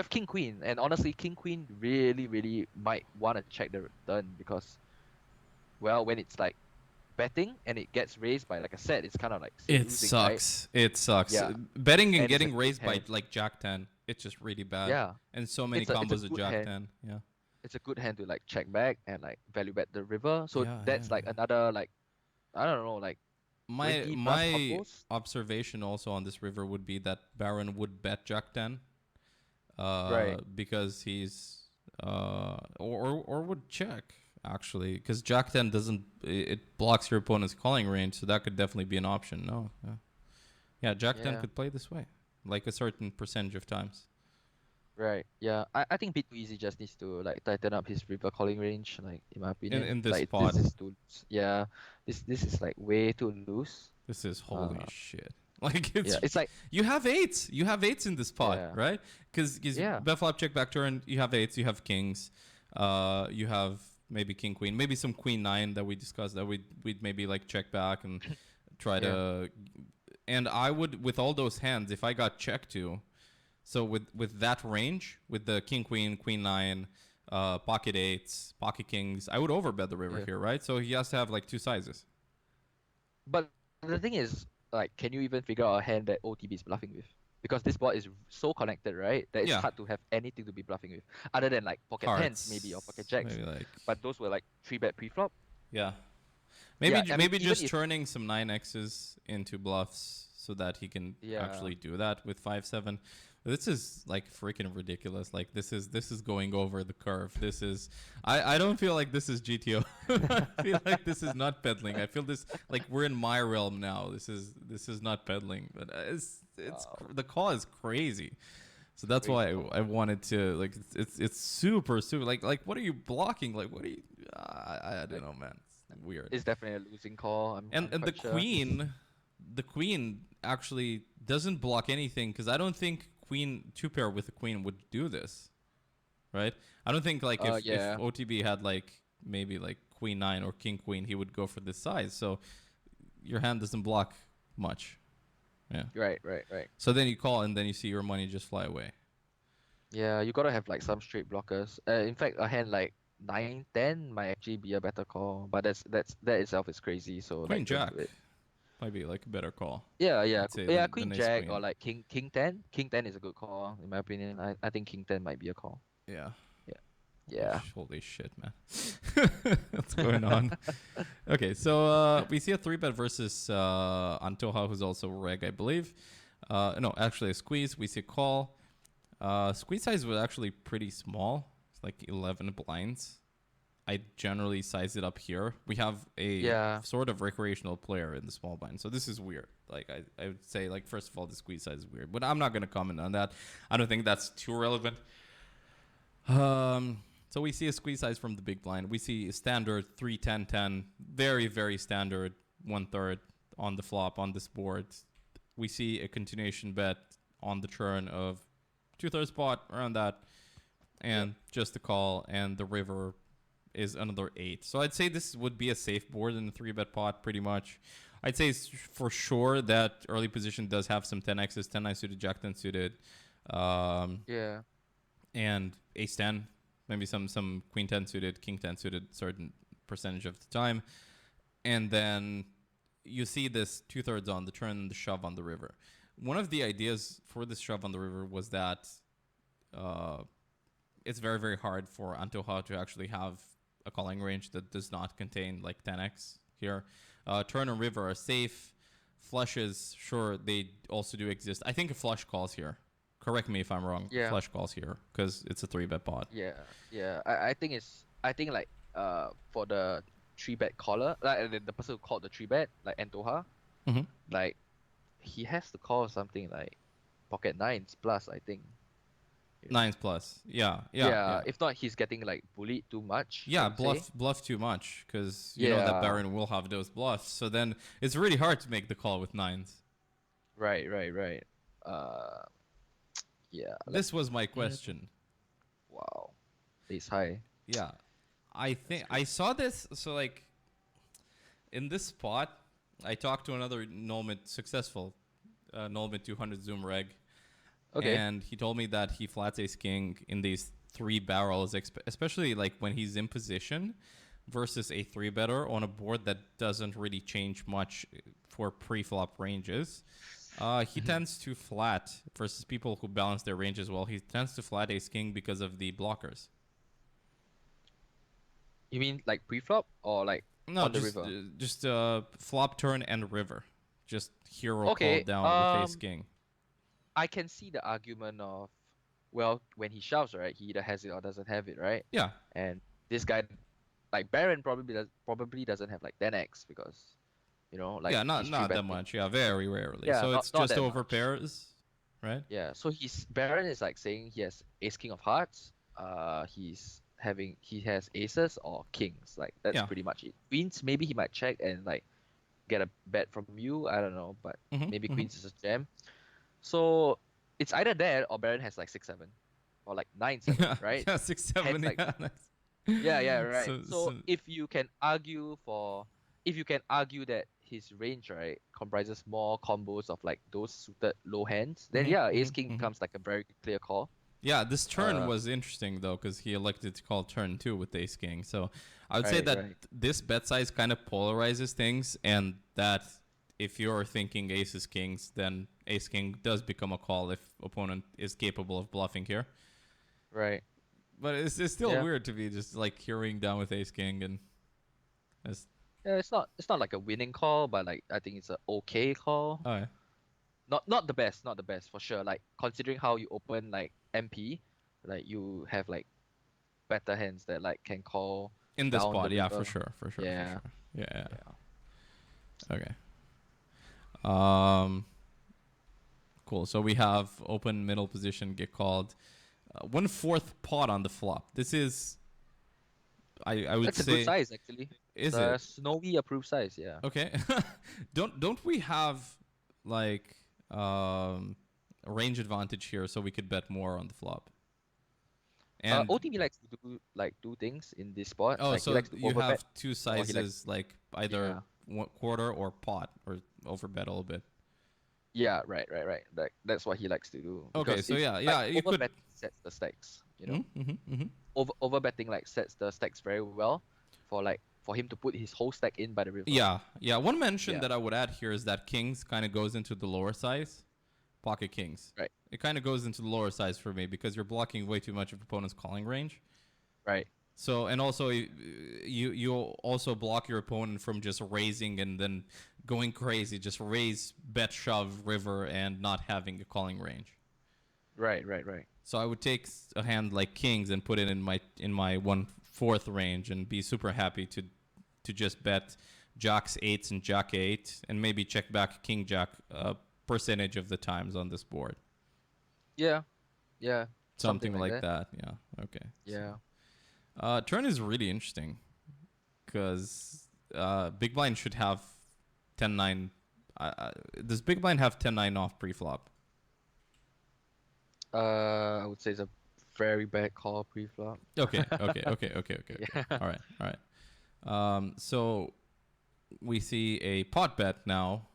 king queen. And honestly, king queen really might want to check the return because, well, when it's like betting and it gets raised by like a set, it's kind of like still It losing, sucks. right? It sucks. Yeah. Betting and And it's a getting good raised by hand. like Jack 10, it's just really bad. Yeah. And so many It's a combos of good Jack hand. 10. Yeah. It's a good hand to like check back and like value bet the river. So Yeah, that's yeah, like another like, I don't know, like 20 plus My combos. observation also on this river would be that Baron would bet Jack 10 Right. because he's or would check actually because Jack 10 doesn't it blocks your opponent's calling range, so that could definitely be an option. No, yeah, Jack 10 Yeah. could play this way, like a certain percentage of times. Right. Yeah. I think Bit Too Easy just needs to like tighten up his river calling range. Like in my opinion, In this like this spot, is too. Yeah. This is like way too loose. this is holy Uh. shit. Like Yeah. it's It's like. you have eights. You have eights in this pot, Yeah. right? Because Yeah. bet flop check back turn. You have eights. You have kings. You have maybe king queen. Maybe some queen nine that we discussed that we'd maybe like check back and try Yeah. to. And I would with all those hands if I got check to. So with that range with the king queen queen nine. Pocket eights, pocket kings. I would overbet the river Yeah. here, right? So he has to have like two sizes. But the thing is, like, can you even figure out a hand that OTB is bluffing with? Because this board is so connected, right? That it's Yeah, hard to have anything to be bluffing with, other than like pocket tens maybe or pocket hearts, jacks. maybe like But those were like 3-bet pre-flop. yeah. Yeah, Maybe I mean, maybe even just if turning some 9x's into bluffs so that he can yeah, actually do that with 5-7. This is like freaking ridiculous. Like this is going over the curve. This is I don't feel like this is GTO. I feel like this is not peddling. I feel this like we're in my realm now. This is not peddling, but wow, the call is crazy. So that's why crazy call. I wanted to like it's super like what are you blocking? Like what are you I don't Like, know, man. It's weird. it's definitely a losing call. I'm And the quite sure. queen actually doesn't block anything because I don't think queen two pair with the queen would do this, right? I don't think like if Yeah, OTB had like maybe like queen nine or king queen, he would go for this size. So your hand doesn't block much. Yeah. right. So then you call and then you see your money just fly away. Yeah, you gotta have like some straight blockers. In fact, a hand like 9-10 might actually be a better call, but that itself is crazy. So Queen like, don't jack do it. might be like a better call. Yeah, I'd say yeah. than Queen ace Jack or queen. like King 10. King 10 is a good call in my opinion. I think King 10 might be a call. Yeah. Yeah, yeah. Holy shit, man. What's going on? Okay, so we see a 3-bet versus Antoha, who's also reg, I believe. No, actually a squeeze. We see a call. Squeeze size was actually pretty small. It's like 11 blinds. I generally size it up here. We have a Yeah, sort of recreational player in the small blind, so this is weird. Like I would say, like first of all, the squeeze size is weird, but I'm not gonna comment on that. I don't think that's too relevant. So we see a squeeze size from the big blind. We see a standard 3-10-10, very very standard 1/3 on the flop on this board. We see a continuation bet on the turn of 2/3 pot around that, and just a call, and the river is another 8. So I'd say this would be a safe board in the 3-bet pot pretty much. I'd say for sure that early position does have some 10x's, 10-9 suited, jack 10 suited, yeah, and ace 10, maybe some queen 10 suited, king 10 suited, certain percentage of the time. And then you see this 2/3 on the turn, the shove on the river. One of the ideas for this shove on the river was that it's very, very hard for Antoha to actually have a calling range that does not contain like 10x here. Turn and river are safe. Flushes, sure, they also do exist. I think a flush calls here. Correct me if I'm wrong. yeah, Flush calls here because it's a 3-bet pot. yeah. I think like for the 3-bet caller, like the person who called the 3-bet, like Antoha, Mm-hmm. like he has to call something like pocket nines plus, I think. Nines plus. Yeah. Yeah, if not, he's getting like bullied too much, I Yeah, would say. bluff too much because you know that Yeah, Baron will have those bluffs. So then it's really hard to make the call with nines. right. Uh, yeah, like, This was my question. wow, it's high. Yeah, I think That's I saw this. So like in this spot, I talked to another Nolmit successful Nolmit 200 Zoom reg, Okay. and he told me that he flats ace king in these 3 barrels, especially like when he's in position versus a 3-better on a board that doesn't really change much for pre-flop ranges. He tends to flat versus people who balance their ranges well. He tends to flat ace king because of the blockers. You mean like pre-flop or like No, on the river? just flop turn and river. Just hero call Okay. down with ace king. I can see the argument of well, when he shoves, right, he either has it or doesn't have it, right? Yeah. And this guy, like Baron, probably doesn't have like 10x because like Yeah, not he's three not that betting. much. Yeah, very rarely. Yeah, So not it's not just that over much. pairs, right? Yeah, so his Baron is like saying he has Ace King of Hearts. He has aces or kings. Like that's Yeah. pretty much it. Queens, maybe he might check and like get a bet from you. I don't know, but Mhm. maybe Mhm. Queens is a jam. So it's either that or Baron has like 6-7 or like 9-7, Yeah. right? Yeah. 6-7. Hands like Yeah. Nice. yeah, right. So So if you can argue that his range, right, comprises more combos of like those suited low hands, then Mhm. yeah, Ace Mhm. King Mhm. becomes like a very clear call. Yeah, this turn Uh, was interesting though because he elected to call turn 2 with Ace King. So I would say right, that right, this bet size kind of polarizes things, and that if you're thinking aces kings, then Ace King does become a call if opponent is capable of bluffing here. right. But it's still Yeah, weird to be just like carrying down with Ace King and it's, yeah. It's not like a winning call, but like I think it's a okay call. oh yeah. Not the best, not the best for sure. Like considering how you open like MP, like you have like better hands that like can call In this down the spot, yeah, for river. sure, for sure, for Yeah, sure. Yeah, yeah. yeah. Okay. Um, cool. So we have open middle position get called. 1/4 pot on the flop. This is, I would That's a good say, size actually. It's is a it snowy approved size, yeah. okay? Don't we have like a range advantage here, so we could bet more on the flop? And OTB likes to do things in this spot. oh, Like he so likes to you overbet have two or he likes sizes, like either yeah. quarter or pot, or overbet a little bit. Yeah, right. That's what he likes to do Okay, because so it's yeah, like yeah, you could. overbetting sets the stacks, Mm-hmm, mm-hmm. Overbetting like sets the stacks very well for him to put his whole stack in by the river. Yeah, yeah. One mention Yeah, that I would add here is that kings kind of goes into the lower size, pocket kings. right, It kind of goes into the lower size for me because you're blocking way too much of opponent's calling range. right, So and also you also block your opponent from just raising and then going crazy, just raise, bet, shove, river, and not having a calling range. right. So I would take a hand like kings and put it in my 1/4 range and be super happy to just bet jacks, eights, and jack eight, and maybe check back king jack percentage of the times on this board. Yeah, yeah, something Something like like that. that. Yeah. Okay. So, Yeah. turn is really interesting because big blind should have 10-9. Does big blind have 10-9 off pre-flop? I would say it's a very bad call pre-flop. Okay. Yeah. All right. All right. So we see a pot bet now,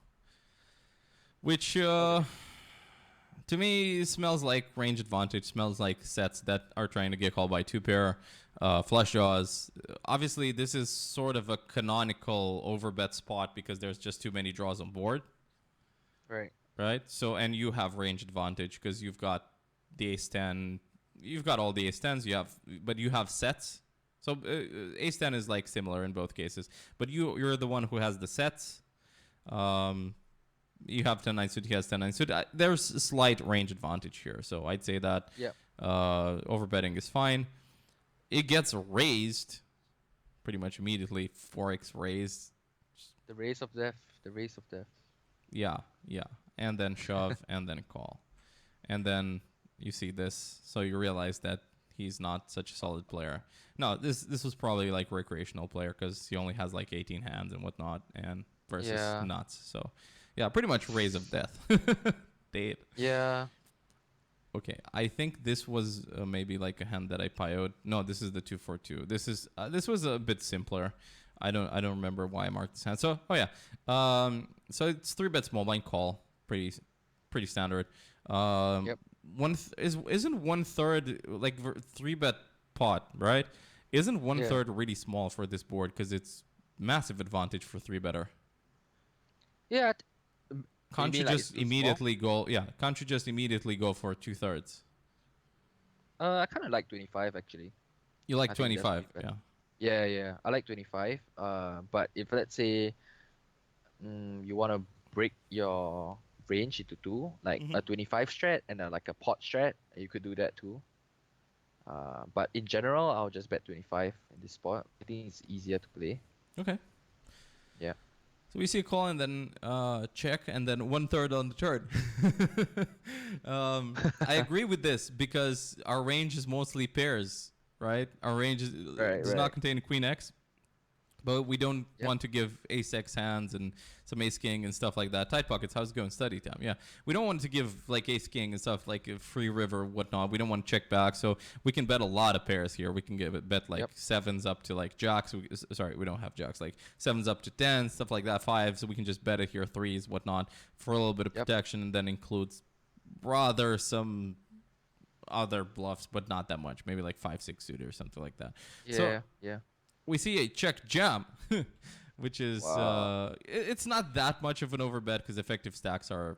which Okay. to me smells like range advantage, smells like sets that are trying to get called by two pair, flush draws. Obviously, this is sort of a canonical overbet spot because there's just too many draws on board, Right. right? So, and you have range advantage because you've got the ace 10, you've got all the ace 10s, but you have sets. So ace 10 is like similar in both cases, but you're the one who has the sets. You have 10-9 suit, he has 10-9 suit. There's a slight range advantage here, so I'd say that Yeah. overbetting is fine. It gets raised pretty much immediately. 4x raised. The race of death. The race of death. Yeah, yeah. And then shove and then call. And then you see this, so you realize that he's not such a solid player. No, this was probably like recreational player because he only has like 18 hands and whatnot, and versus Yeah. nuts. So yeah, pretty much raise of death. Date. Yeah. Okay, I think this was maybe like a hand that I pioed. No, this is the 2-4-2. This was a bit simpler. I don't remember why I marked this hand. So so it's 3-bet small blind call, pretty standard. Yep. Isn't 1/3 like 3-bet pot, right? Isn't one Yeah. third really small for this board because it's massive advantage for 3-better? Yeah. You Can't you mean like it's just too small? immediately go? Yeah, can't you just immediately go for 2/3? I kind of like 25 actually. You like I think that's 25, pretty bad. yeah. Yeah. I like 25. But if let's say you want to break your range into two, like Mhm. a 25 strat and like a pot strat. You could do that too. But in general, I'll just bet 25 in this spot. I think it's easier to play. Okay. Yeah. So we see a call and then check and then 1/3 on the turn. I agree with this because our range is mostly pairs, right? Our range Right, does right. not contain queen X, but we don't Yep. want to give ace X hands and some ace king and stuff like that. Tight pockets, how's it going? Study time. Yeah. We don't want to give like ace king and stuff like a free river, whatnot. We don't want to check back. So we can bet a lot of pairs here. We can bet like Yep. sevens up to like jacks. Sorry, we don't have jacks. Like sevens up to tens, stuff like that. Fives. So we can just bet it here, threes, whatnot, for a little bit of Yep. protection, and then includes rather some other bluffs, but not that much. Maybe like 5-6 suited or something like that. So Yeah, yeah. we see a check jam, which is Wow. it's not that much of an overbet because effective stacks are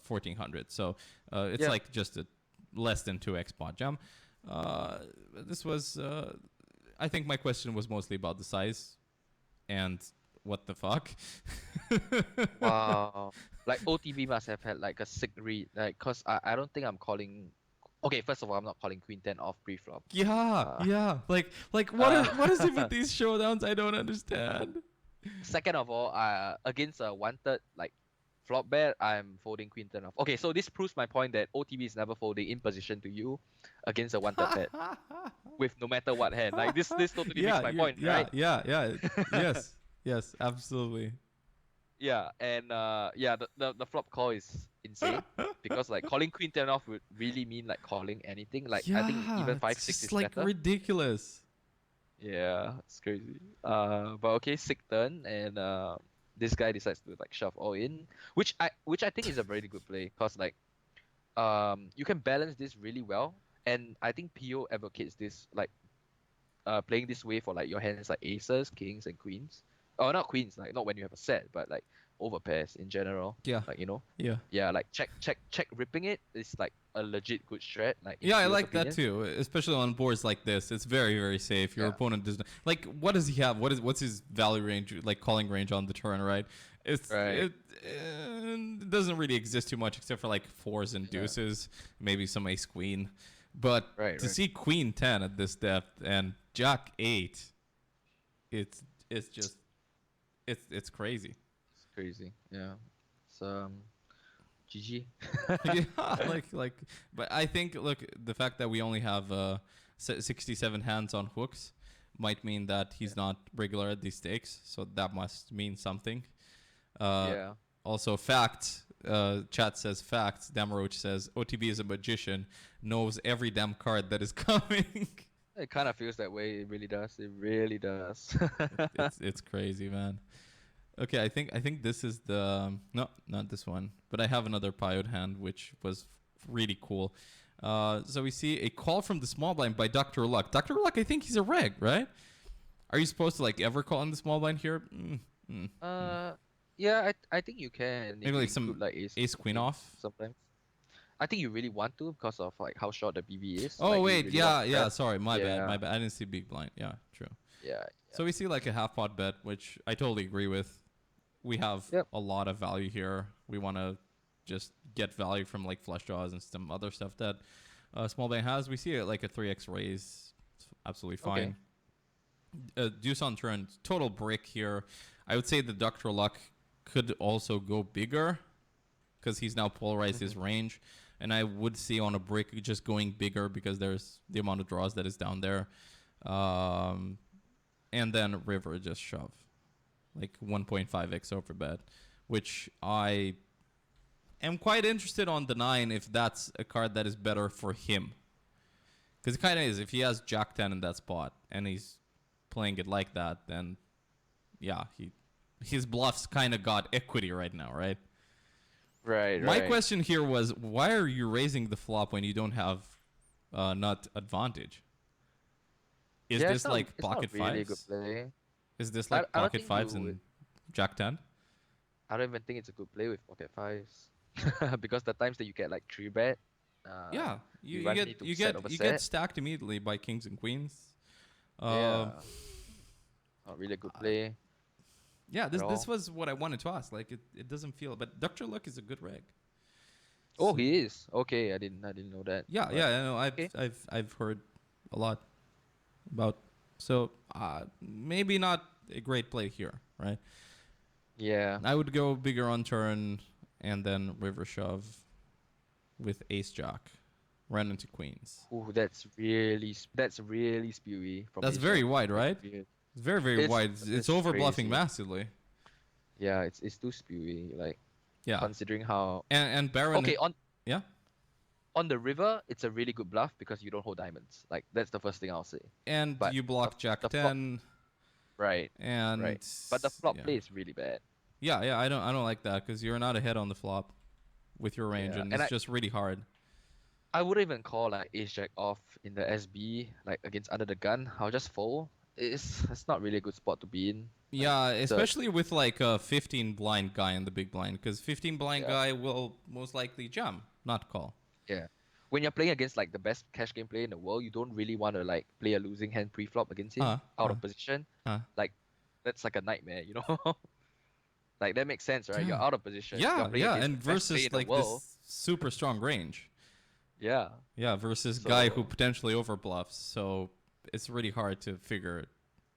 1400, so it's Yeah. like just a less than 2x pot jam. This was I think my question was mostly about the size and what the fuck. Wow. Like OTB must have had like a sick read, like, cause I don't think I'm calling. Okay, first of all, I'm not calling Queen 10 off pre-flop. Yeah, Uh, yeah. Like uh, what is it with these showdowns? I don't understand. Second of all, against a 1/3 like flop bet, I'm folding Queen 10 off. Okay, so this proves my point that OTB is never folding in position to you against a 1/3 bet with no matter what hand. Like this totally makes Yeah, my point, yeah, right? yeah. Yes, yes, absolutely. Yeah, and yeah, the flop call is insane because like calling Queen 10 off would really mean like calling anything. Like I think Yeah, even 5 it's 6 just is like better. ridiculous. Yeah, it's crazy. But okay, sick turn, and this guy decides to like shove all in, which I think is a very good play, cause like you can balance this really well, and I think PO advocates this like playing this way for like your hands like aces, kings, and queens. Oh, not queens, like not when you have a set, but like over pairs in general. Yeah, Like yeah, yeah, like check ripping it is like a legit good strat, like in yeah. I PO's like that opinion. too, especially on boards like this. It's very, very safe. Your Yeah, opponent does not like. What does he have? What's his value range, like calling range on the turn, right? right. It doesn't really exist too much except for like fours and Yeah, deuces, maybe some ace queen. But right, to right. see queen 10 at this depth and jack 8, it's just it's crazy. It's crazy. Yeah. It's GG. Yeah, like, but I think look, the fact that we only have 67 hands on hooks might mean that Yeah. he's not regular at these stakes, so that must mean something. Uh, Yeah. Also, fact. Chat says facts. Damroach says OTB is a magician, knows every damn card that is coming. It kind of feels that way. It really does. It really does. It's crazy, man. Okay, I think this is the no, not this one, but I have another Piode hand which was really cool. So we see a call from the small blind by Dr. Luck. Dr. Luck, I think he's a reg, right? Are you supposed to like ever call in the small blind here? uh, yeah, I think you can if Maybe you like include some like ace ace queen king off. sometimes. I think you really want to because of like how short the BB is. Oh Like you wait, really want yeah, to yeah. bet. Sorry, my bad, Yeah, my bad. I didn't see big blind. Yeah, true. yeah, So we see like a half pot bet, which I totally agree with. We have Yep. a lot of value here. We want to just get value from like flush draws and some other stuff that small blind has. We see it like a 3x raise. It's absolutely fine. Deuce on turn, total brick here. I would say the Dr. Luck could also go bigger because he's now polarized his range. And I would see on a brick just going bigger because there's the amount of draws that is down there. And then river just shove. Like 1.5x overbet, which I am quite interested on the 9 if that's a card that is better for him. Because it kind of is. If he has Jack 10 in that spot and he's playing it like that, then yeah, his bluffs kind of got equity right now, right? Right, My right. question here was, why are you raising the flop when you don't have nut advantage? Is Yeah, this like it's not pocket really a good fives? play. Is this I like I don't pocket think you fives would. and Jack 10? I don't even think it's a good play with pocket fives because the times that you get like three bet, Yeah, you run into set over you get set. stacked immediately by kings and queens. Um, Yeah, not really a good play yeah, at this all. was what I wanted to ask. Like it doesn't feel, but Dr. Luck is a good reg. Oh, he is. Okay, I didn't know that. Yeah, But yeah, I know. okay. I've heard a lot about. So maybe not a great play here, right? Yeah. I would go bigger on turn and then river shove with ace jack, run into queens. Ooh, that's really spewy from That's Ace very Jack. wide, It's right? weird. It's very very wide. It's It's over bluffing crazy. massively. Yeah, it's too spewy. Like Yeah, considering how and Baron, okay yeah, on the river, it's a really good bluff because you don't hold diamonds. Like that's the first thing I'll say. and But you the block Jack the flop, 10, right, and right. But the flop yeah, play is really bad. yeah. I don't like that because you're not ahead on the flop with your range, Yeah, and and it's just really hard. I wouldn't even call like Ace Jack off in the SB like against under the gun. I'll just fold. It's not really a good spot to be in. Like Yeah, it's a especially with like a 15 blind guy in the big blind, because 15 blind yeah. guy will most likely jam, not call. Yeah. When you're playing against like the best cash game player in the world, you don't really want to like play a losing hand pre-flop against him Huh? out Huh? of position. Huh? Like that's like a nightmare, you know? Like that makes sense, right? You're Yeah. out of position. You're Yeah, playing yeah, against the and best player versus in the like world. this super strong range. Yeah. Yeah, versus guy who So potentially overbluffs. So it's really hard to figure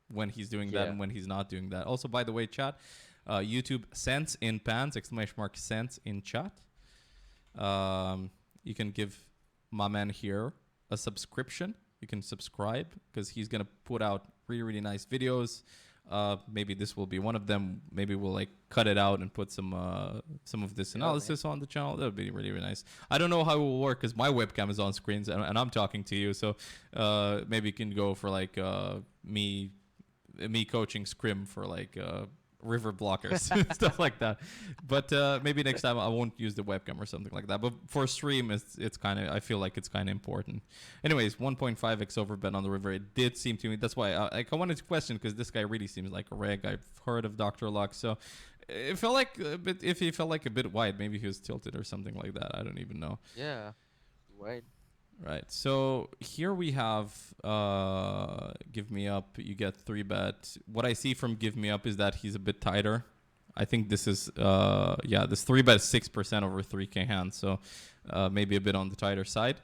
when he's doing that yeah. and when he's not doing that. Also, by the way, chat, YouTube cents in pans exclamation mark cents in chat. You can give my man here a subscription. You can subscribe because he's gonna put out really really nice videos. Maybe this will be one of them. Maybe we'll like cut it out and put some of this Yeah, man. analysis on the channel. That would be really really nice. I don't know how it will work because my webcam is on screens and I'm talking to you. So maybe you can go for like me coaching scrim for like river blockers stuff like that. But maybe next time I won't use the webcam or something like that. But for stream, it's kind of, I feel like it's kind of important. Anyways, 1.5x overbet on the river. It did seem to me. That's why I wanted to question because this guy really seems like a reg. I've heard of Dr. Luck, so it felt like a bit. If he felt like a bit wide, maybe he was tilted or something like that. I don't even know. Yeah. Right. Right. So here we have Give Me Up. You get 3-bet. What I see from Give Me Up is that he's a bit tighter. I think this is this 3-bet is 6% over 3K hands, so maybe a bit on the tighter side.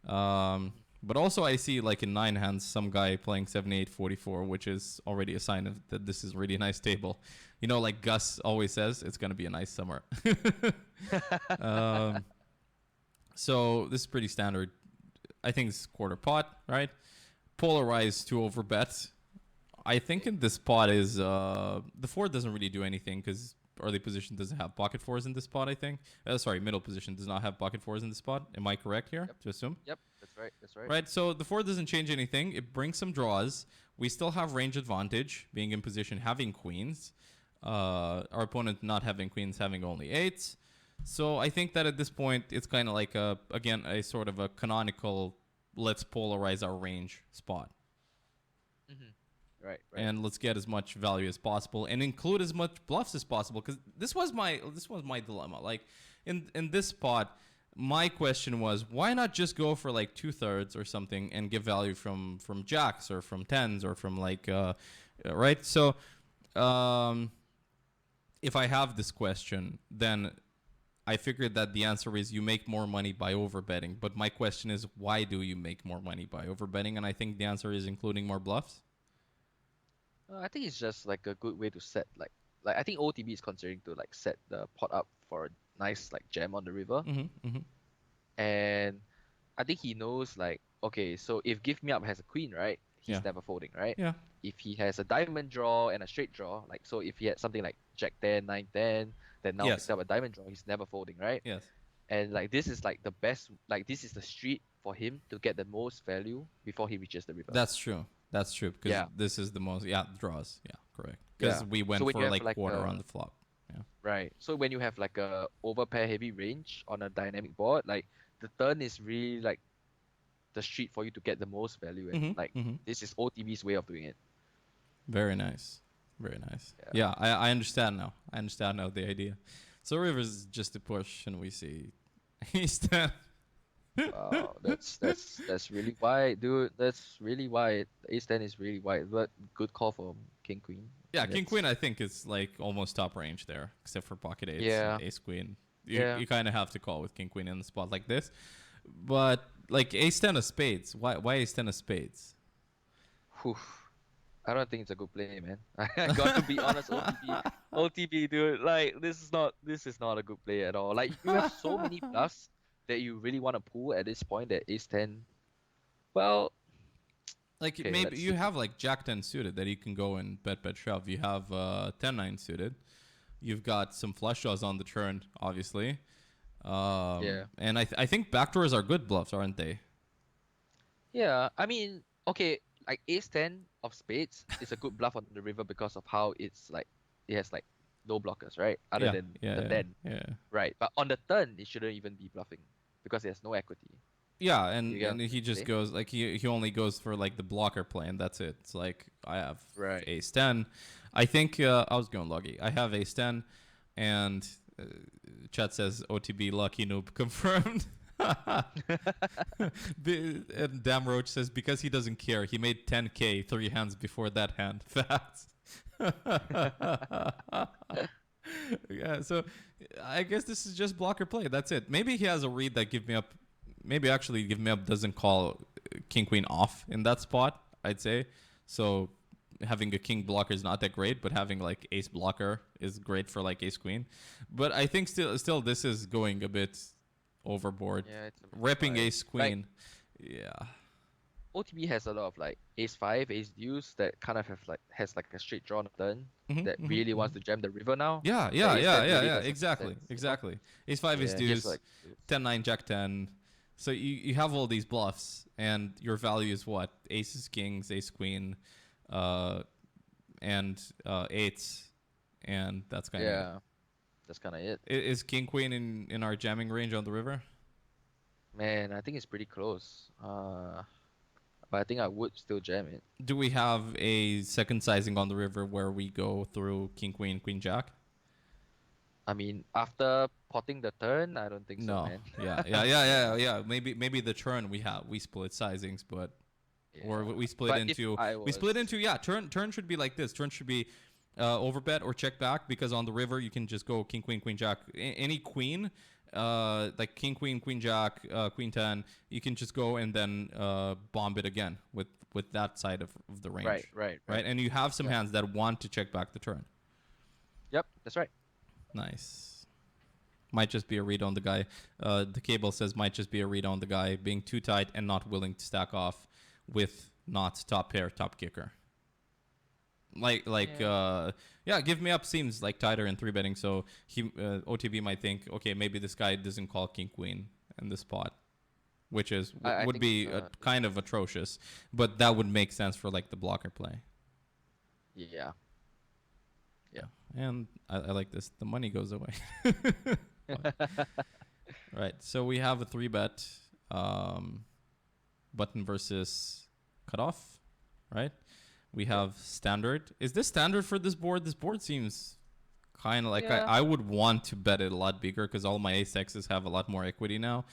But also I see like in 9 hands some guy playing 78-44, which is already a sign of that this is really a nice table. You know, like Gus always says, it's gonna be a nice summer. So this is pretty standard. I think it's quarter pot, right? Polarized to overbet. I think in this pot is the 4 doesn't really do anything because early position doesn't have pocket 4s in this pot. I think. Sorry, middle position does not have pocket 4s in this pot. Am I correct here Yep. to assume? Yep. That's right. That's right. Right. So the 4 doesn't change anything. It brings some draws. We still have range advantage, being in position, having queens. Our opponent not having queens, having only 8s. So I think that at this point it's kind of like a sort of a canonical let's polarize our range spot. Mm-hmm. Right. Right. And let's get as much value as possible and include as much bluffs as possible because this was my dilemma. Like in this spot, my question was why not just go for like 2/3 or something and give value from jacks or from 10s or from like right. So if I have this question, then I figured that the answer is you make more money by overbetting. But my question is, why do you make more money by overbetting? And I think the answer is including more bluffs. I think it's just like a good way to set like I think OTB is considering to like set the pot up for a nice like jam on the river, Mm-hmm, mm-hmm. and I think he knows like okay, so if Give Me Up has a queen, right? Yeah. He's never folding, right? Yeah. If he has a diamond draw and a straight draw, like so if he had something like Jack 10, 9, 10, then now Yes. picks up a diamond draw, he's never folding, right? Yes. And like this is like the best, like this is the street for him to get the most value before he reaches the river. That's true. That's true because Yeah. this is the most draws. Yeah, correct. Because Yeah. we went So when you for have like like quarter a on the flop. Yeah. right, so when you have like a overpair heavy range on a dynamic board, like the turn is really like the street for you to get the most value, and like Mm-hmm. this is OTB's way of doing it. Very nice. Very nice. Yeah. Yeah, I understand now. I understand now the idea. So Rivers is just a push, and we see he's 10. Wow, that's really wide, dude. That's really wide. Ace 10 is really wide, but good call for King Queen. Yeah, And King that's- Queen I think is like almost top range there, except for pocket 8s Yeah. and Ace Queen. Yeah. you kind of have to call with king queen in a spot like this. But like ace 10 of spades, why ace 10 of spades? Whew. I don't think it's a good play, man. I got to be honest, OTB, dude. Like this is not a good play at all. Like you have so many bluffs that you really want to pull at this point. That ace 10. Well, Like okay, maybe let's you see. have like jack 10 suited that you can go and bet shove. You have 10-9 suited. You've got some flush draws on the turn, obviously. Yeah. And I think backdoors are good bluffs, aren't they? Yeah, I mean, okay, like ace 10 of spades is a good bluff on the river because of how it's like it has like no blockers, right? Other Yeah, than yeah, the yeah, 10, yeah. right? But on the turn, it shouldn't even be bluffing because it has no equity. Yeah, You and get what and I'm he trying to just say? goes like he only goes for like the blocker play, and that's it. It's like I have Right. ace 10. I think I was going lucky. I have ace 10, and chat says OTB lucky noob confirmed. And Damn Roach says because he doesn't care, he made 10k 3 hands before that hand. Facts. Yeah, so I guess this is just blocker play. That's it. Maybe he has a read that give me up. Maybe actually give me up doesn't call king queen off in that spot. I'd say so. Having a king blocker is not that great, but having like ace blocker is great for like ace queen. But I think still this is going a bit overboard. Yeah, it's a bit too Repping high. ace Like queen, yeah. OTB has a lot of like ace 5, ace deuce that kind of have like has like a straight draw on the turn hmm that hmm really hmm wants to jam the river now. Yeah, The yeah, ace yeah, 10 yeah, really yeah. doesn't make Exactly, sense. exactly. Ace five is Yeah, he has deuce, like 10-9 jack 10. So you have all these bluffs, and your value is what? Aces, kings, ace queen, uh, and eights, and that's kind of it. yeah, that's kind of it. Is king queen in our jamming range on the river? Man, I think it's pretty close. But I think I would still jam it. Do we have a second sizing on the river where we go through king queen, queen jack? I mean, after potting the turn, I don't think so, No. man. Yeah. Maybe the turn we split sizings, but or Yeah. we split But if into I was, yeah, turn should be like this. Turn should be overbet or check back because on the river you can just go king queen queen jack any queen like king queen queen jack queen 10 you can just go and then bomb it again with that side of the range, right? And you have some Yeah. hands that want to check back the turn. Yep, that's right. Nice. Might just be a read on the guy. The cable says might just be a read on the guy being too tight and not willing to stack off with not top pair, top kicker. Yeah. Yeah, give me up seems like tighter in three betting. So he OTB might think, okay, maybe this guy doesn't call king queen in the spot, which is I would think it's be kind of atrocious, but that would make sense for like the blocker play. yeah. Yeah. And I like this. The money goes away. Right. So we have a 3-bet button versus cutoff, right? We Yep. have standard. Is this standard for this board? This board seems kind of like Yeah. I would want to bet it a lot bigger because all my ace X's have a lot more equity now.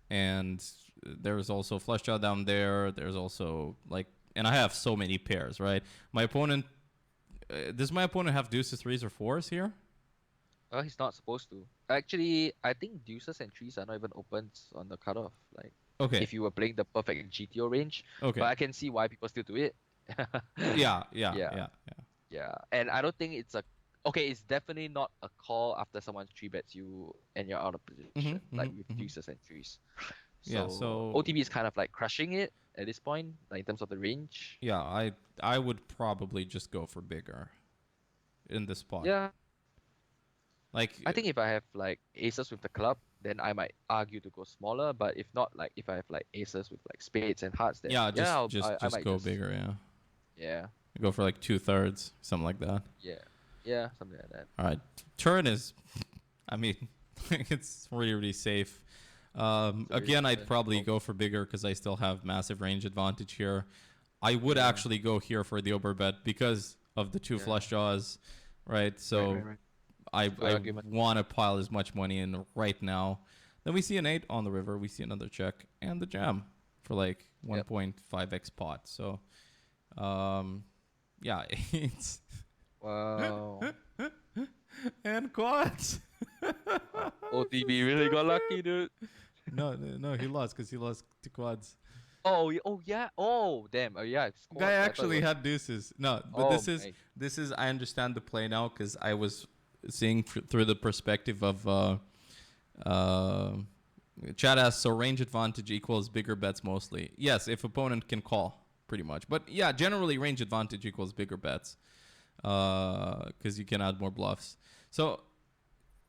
And there's also flush draw down there. There's also like, and I have so many pairs, right? My opponent, does my opponent have deuces, threes, or fours here? Well, he's not supposed to. Actually, I think deuces and threes are not even opens on the cutoff. Like, Okay. if you were playing the perfect GTO range, Okay. but I can see why people still do it. Yeah. Yeah, yeah. And I don't think it's a okay. It's definitely not a call after someone three bets you and you're out of position, like with deuces and threes. Yeah. So So OTB is kind of like crushing it at this point, like in terms of the range. yeah, I would probably just go for bigger in this spot. Yeah, Like I think if I have like aces with the club, then I might argue to go smaller. But if not, like if I have like aces with like spades and hearts, then yeah, yeah, I just might go just bigger. Yeah, yeah, go for like 2/3, something like that. yeah, something like that. All right, turn is, I mean, it's really safe. So Again, I'd it's, probably go for bigger because I still have massive range advantage here. I would yeah, actually go here for the overbet because of the two yeah. flush draws, right? So Right. I Good argument. want to pile as much money in right now. Then we see an 8 on the river. We see another check and the jam for like Yep. 1.5x pot. So, yeah, it's Wow. and quads. OTB really got lucky, dude. No, he lost because he lost to quads. Oh yeah. Oh damn. Oh yeah. Guy Squads. I thought it actually was. had deuces. No, but Oh my. this is I understand the play now because I was seeing through the perspective of uh, Chad asks, so range advantage equals bigger bets mostly. Yes, if opponent can call, pretty much. But yeah, generally range advantage equals bigger bets because you can add more bluffs. So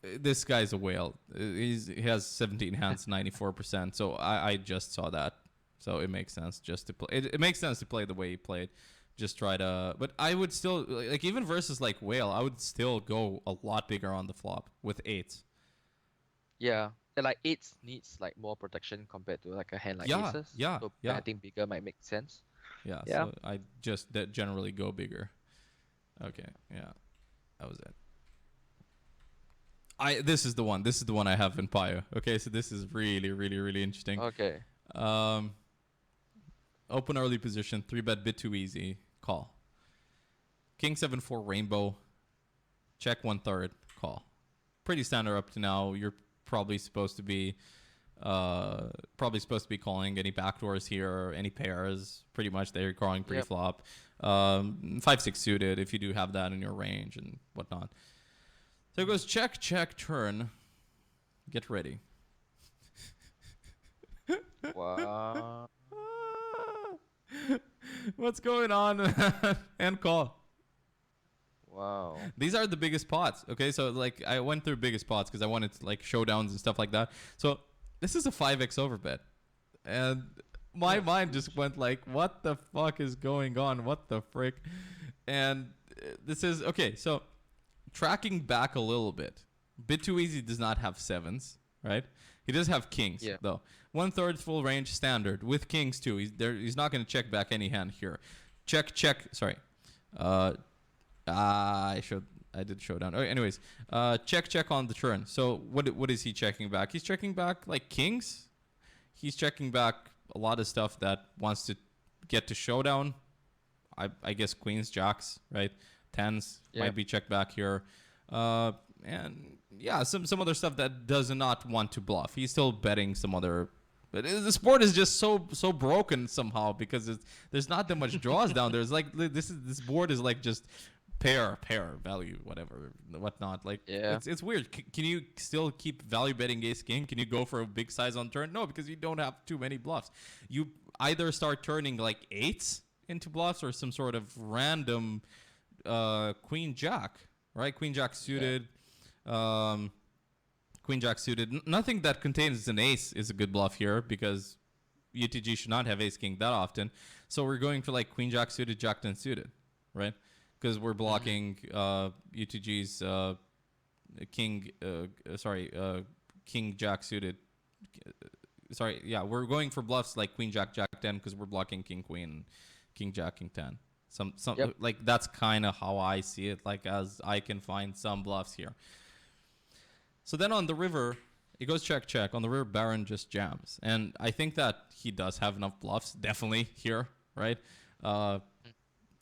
this guy's a whale. He has 17 hands, 94%. So I just saw that. So it makes sense just to play. It makes sense to play the way he played. Just try to. But I would still, like, even versus like whale, I would still go a lot bigger on the flop with eights. Yeah. And like eights needs like more protection compared to like a hand like Yeah, aces. yeah, So yeah. betting bigger might make sense. Yeah, Yeah. so I just generally go bigger. Okay, yeah, that was it. This is the one. This is the one I have in Pio. Okay, so this is really, really, really interesting. Okay. Um, open early position, 3-bet bit too easy, call. King 7-4 rainbow, check 1/3, call. Pretty standard up to now. You're probably supposed to be calling any backdoors here, any pairs. Pretty much they're calling Yep. pre-flop. 5-6 suited if you do have that in your range and whatnot. So it goes check, check, turn. Get ready. Wow. What's going on? And call. Wow. These are the biggest pots. Okay, so like I went through biggest pots because I wanted to, like, showdowns and stuff like that. So this is a 5x overbet, and my mind just went like, "What the fuck is going on? What the frick?" And this is okay. So tracking back a little bit too easy does not have sevens, right? He does have kings Yeah. though. 1/3 full range standard with kings too. He's not going to check back any hand here. Check, check. Sorry. I did showdown. Okay, anyways, check, check on the turn. So what is he checking back? He's checking back like kings. He's checking back a lot of stuff that wants to get to showdown. I guess queens, jacks, right? Tens might be checked back here. And yeah, some other stuff that does not want to bluff. He's still betting some other. But the sport is just so broken somehow because there's not that much draws down there. It's like this board is like just pair value whatnot. Like it's weird. Can you still keep value betting ace king? Can you go for a big size on turn? No, because you don't have too many bluffs. You either start turning like eights into bluffs or some sort of random queen jack, right? Queen jack suited. Queen jack suited. Nothing that contains an ace is a good bluff here because UTG should not have ace king that often. So we're going for like queen jack suited, jack 10 suited, right? Because we're blocking UTG's king. King jack suited. Sorry, yeah, we're going for bluffs like queen jack, jack 10 because we're blocking king queen, king jack, king 10. Some like that's kind of how I see it. Like as I can find some bluffs here. So then on the river, it goes check, check. On the river, Baron just jams. And I think that he does have enough bluffs, definitely here, right?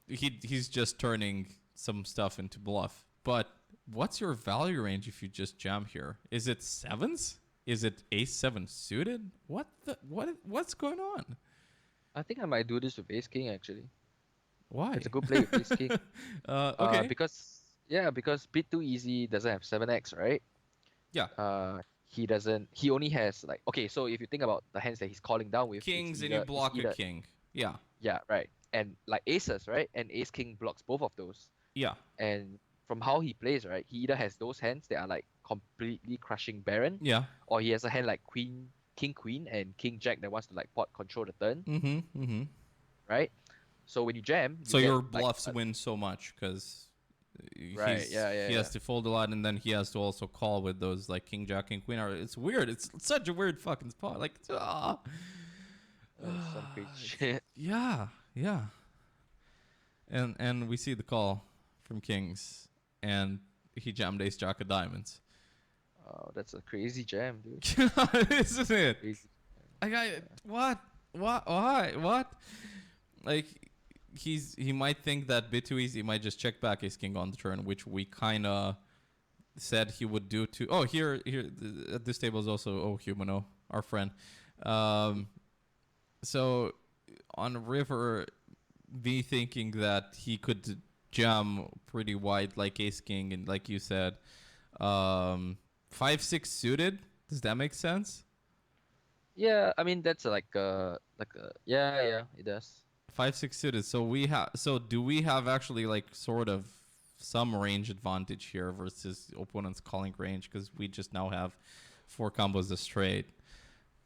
He's just turning some stuff into bluff. But what's your value range if you just jam here? Is it sevens? Is it ace 7 suited? What's going on? I think I might do this with ace king actually. Why? It's a good play with ace king. Okay. Because bit too easy doesn't have 7x, right? Yeah. He only has like, okay, so if you think about the hands that he's calling down with, Kings and you block a king. Yeah. Yeah, right. And like aces, right? And ace king blocks both of those. Yeah. And from how he plays, right, he either has those hands that are like completely crushing Baron. Yeah. Or he has a hand like king queen and king jack that wants to like pot control the turn. Mm-hmm. Right? So when you jam, so your bluffs win so much because he has to fold a lot, and then he has to also call with those like king jack, king queen. It's weird. It's such a weird fucking spot. Like some crazy shit. Yeah. And we see the call from kings, and he jammed ace jack of diamonds. Oh, that's a crazy jam, dude. Isn't it? Crazy. What? Why? What? Like he might think that bit too easy. He might just check back ace king on the turn, which we kind of said he would do to. Oh, here, at this table is also Humano, our friend. So on river, me thinking that he could jam pretty wide like ace king, and like you said, 5-6 suited. Does that make sense? Yeah, I mean that's yeah, it does. 5-6 suited. So we have. So do we have actually like sort of some range advantage here versus opponent's calling range, because we just now have 4 combos a straight,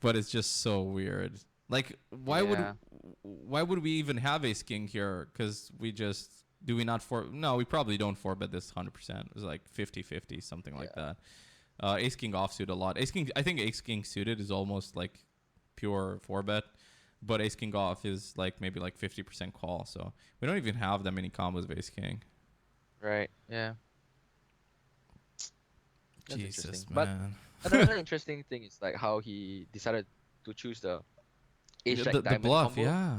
but it's just so weird. Like Yeah. why would we even have ace king here? Because we just do we not for no, we probably don't 4-bet this 100%. It's like 50-50, something like Yeah. that. Ace king offsuit a lot. Ace king, I think ace king suited is almost like pure 4-bet, but ace king off is like maybe like 50% call. So we don't even have that many combos of ace king. Right. Yeah. That's Jesus, interesting. But man. another interesting thing is like how he decided to choose the ace Yeah, jack the diamond bluff, combo. yeah.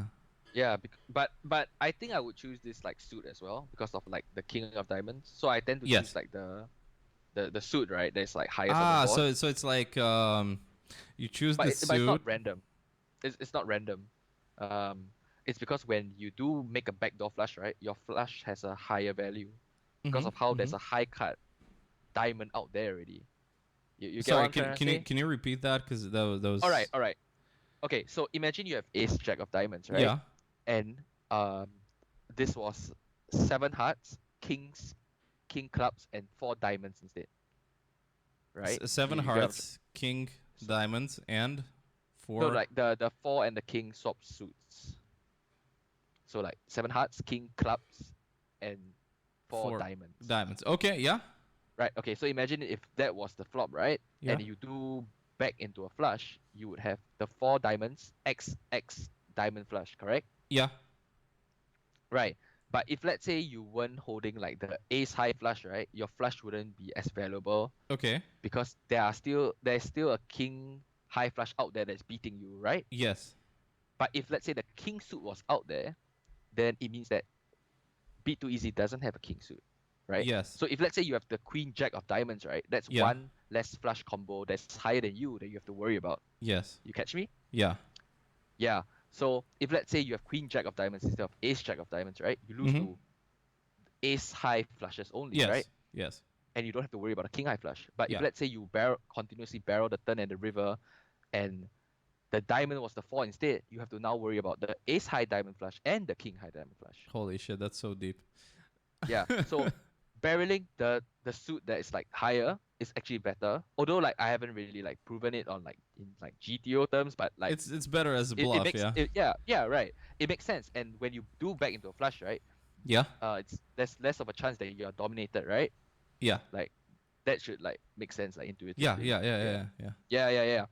Yeah, but I think I would choose this like suit as well because of like the king of diamonds. So I tend to choose Yes. like the suit, right? That's like highest on the Ah, board. so it's like you choose the But it's not suit. random. It's not random. Um, it's because when you do make a backdoor flush, right, your flush has a higher value because Mm-hmm. of how Mm-hmm. there's a high cut diamond out there already. You get what Sorry, I'm trying to can you say? can you repeat that? Because All right, those all right. Okay, so imagine you have ace jack of diamonds, right? yeah. And um, this was 7 hearts, king clubs, and 4 diamonds instead, right? Seven You get what I'm hearts, king, so, diamonds, and no, four like the four and the king swap suits. So like 7 hearts, king clubs, and four four diamonds. diamonds. Okay, yeah, Right. Okay. So imagine if that was the flop, right? yeah. And you do back into a flush, you would have the 4 diamonds, X diamond flush, correct? Yeah. Right. But if let's say you weren't holding like the ace high flush, right? Your flush wouldn't be as valuable Okay. because there's still a king high flush out there that's beating you, right? Yes. But if let's say the king suit was out there, then it means that beat too easy doesn't have a king suit, right? Yes. So if let's say you have the queen jack of diamonds, right? That's Yeah. one less flush combo that's higher than you that you have to worry about. Yes. You catch me? Yeah. Yeah. So if let's say you have queen jack of diamonds instead of ace jack of diamonds, right? You lose Mm-hmm. to ace high flushes only, right? Yes. Yes. And you don't have to worry about a king high flush. But if Yeah. let's say you continuously barrel the turn and the river, and the diamond was the 4 instead, you have to now worry about the ace high diamond flush and the king high diamond flush. Holy shit, that's so deep. Yeah. So barreling the suit that is like higher is actually better. Although like I haven't really like proven it on like in like GTO terms, but like It's better as a it bluff, makes yeah. it, yeah, right. It makes sense. And when you do back into a flush, right, Yeah. it's there's less of a chance that you're dominated, right? Yeah. Like that should like make sense like Yeah. intuitively. Yeah. Yeah. Yeah. Yeah. Yeah. Yeah.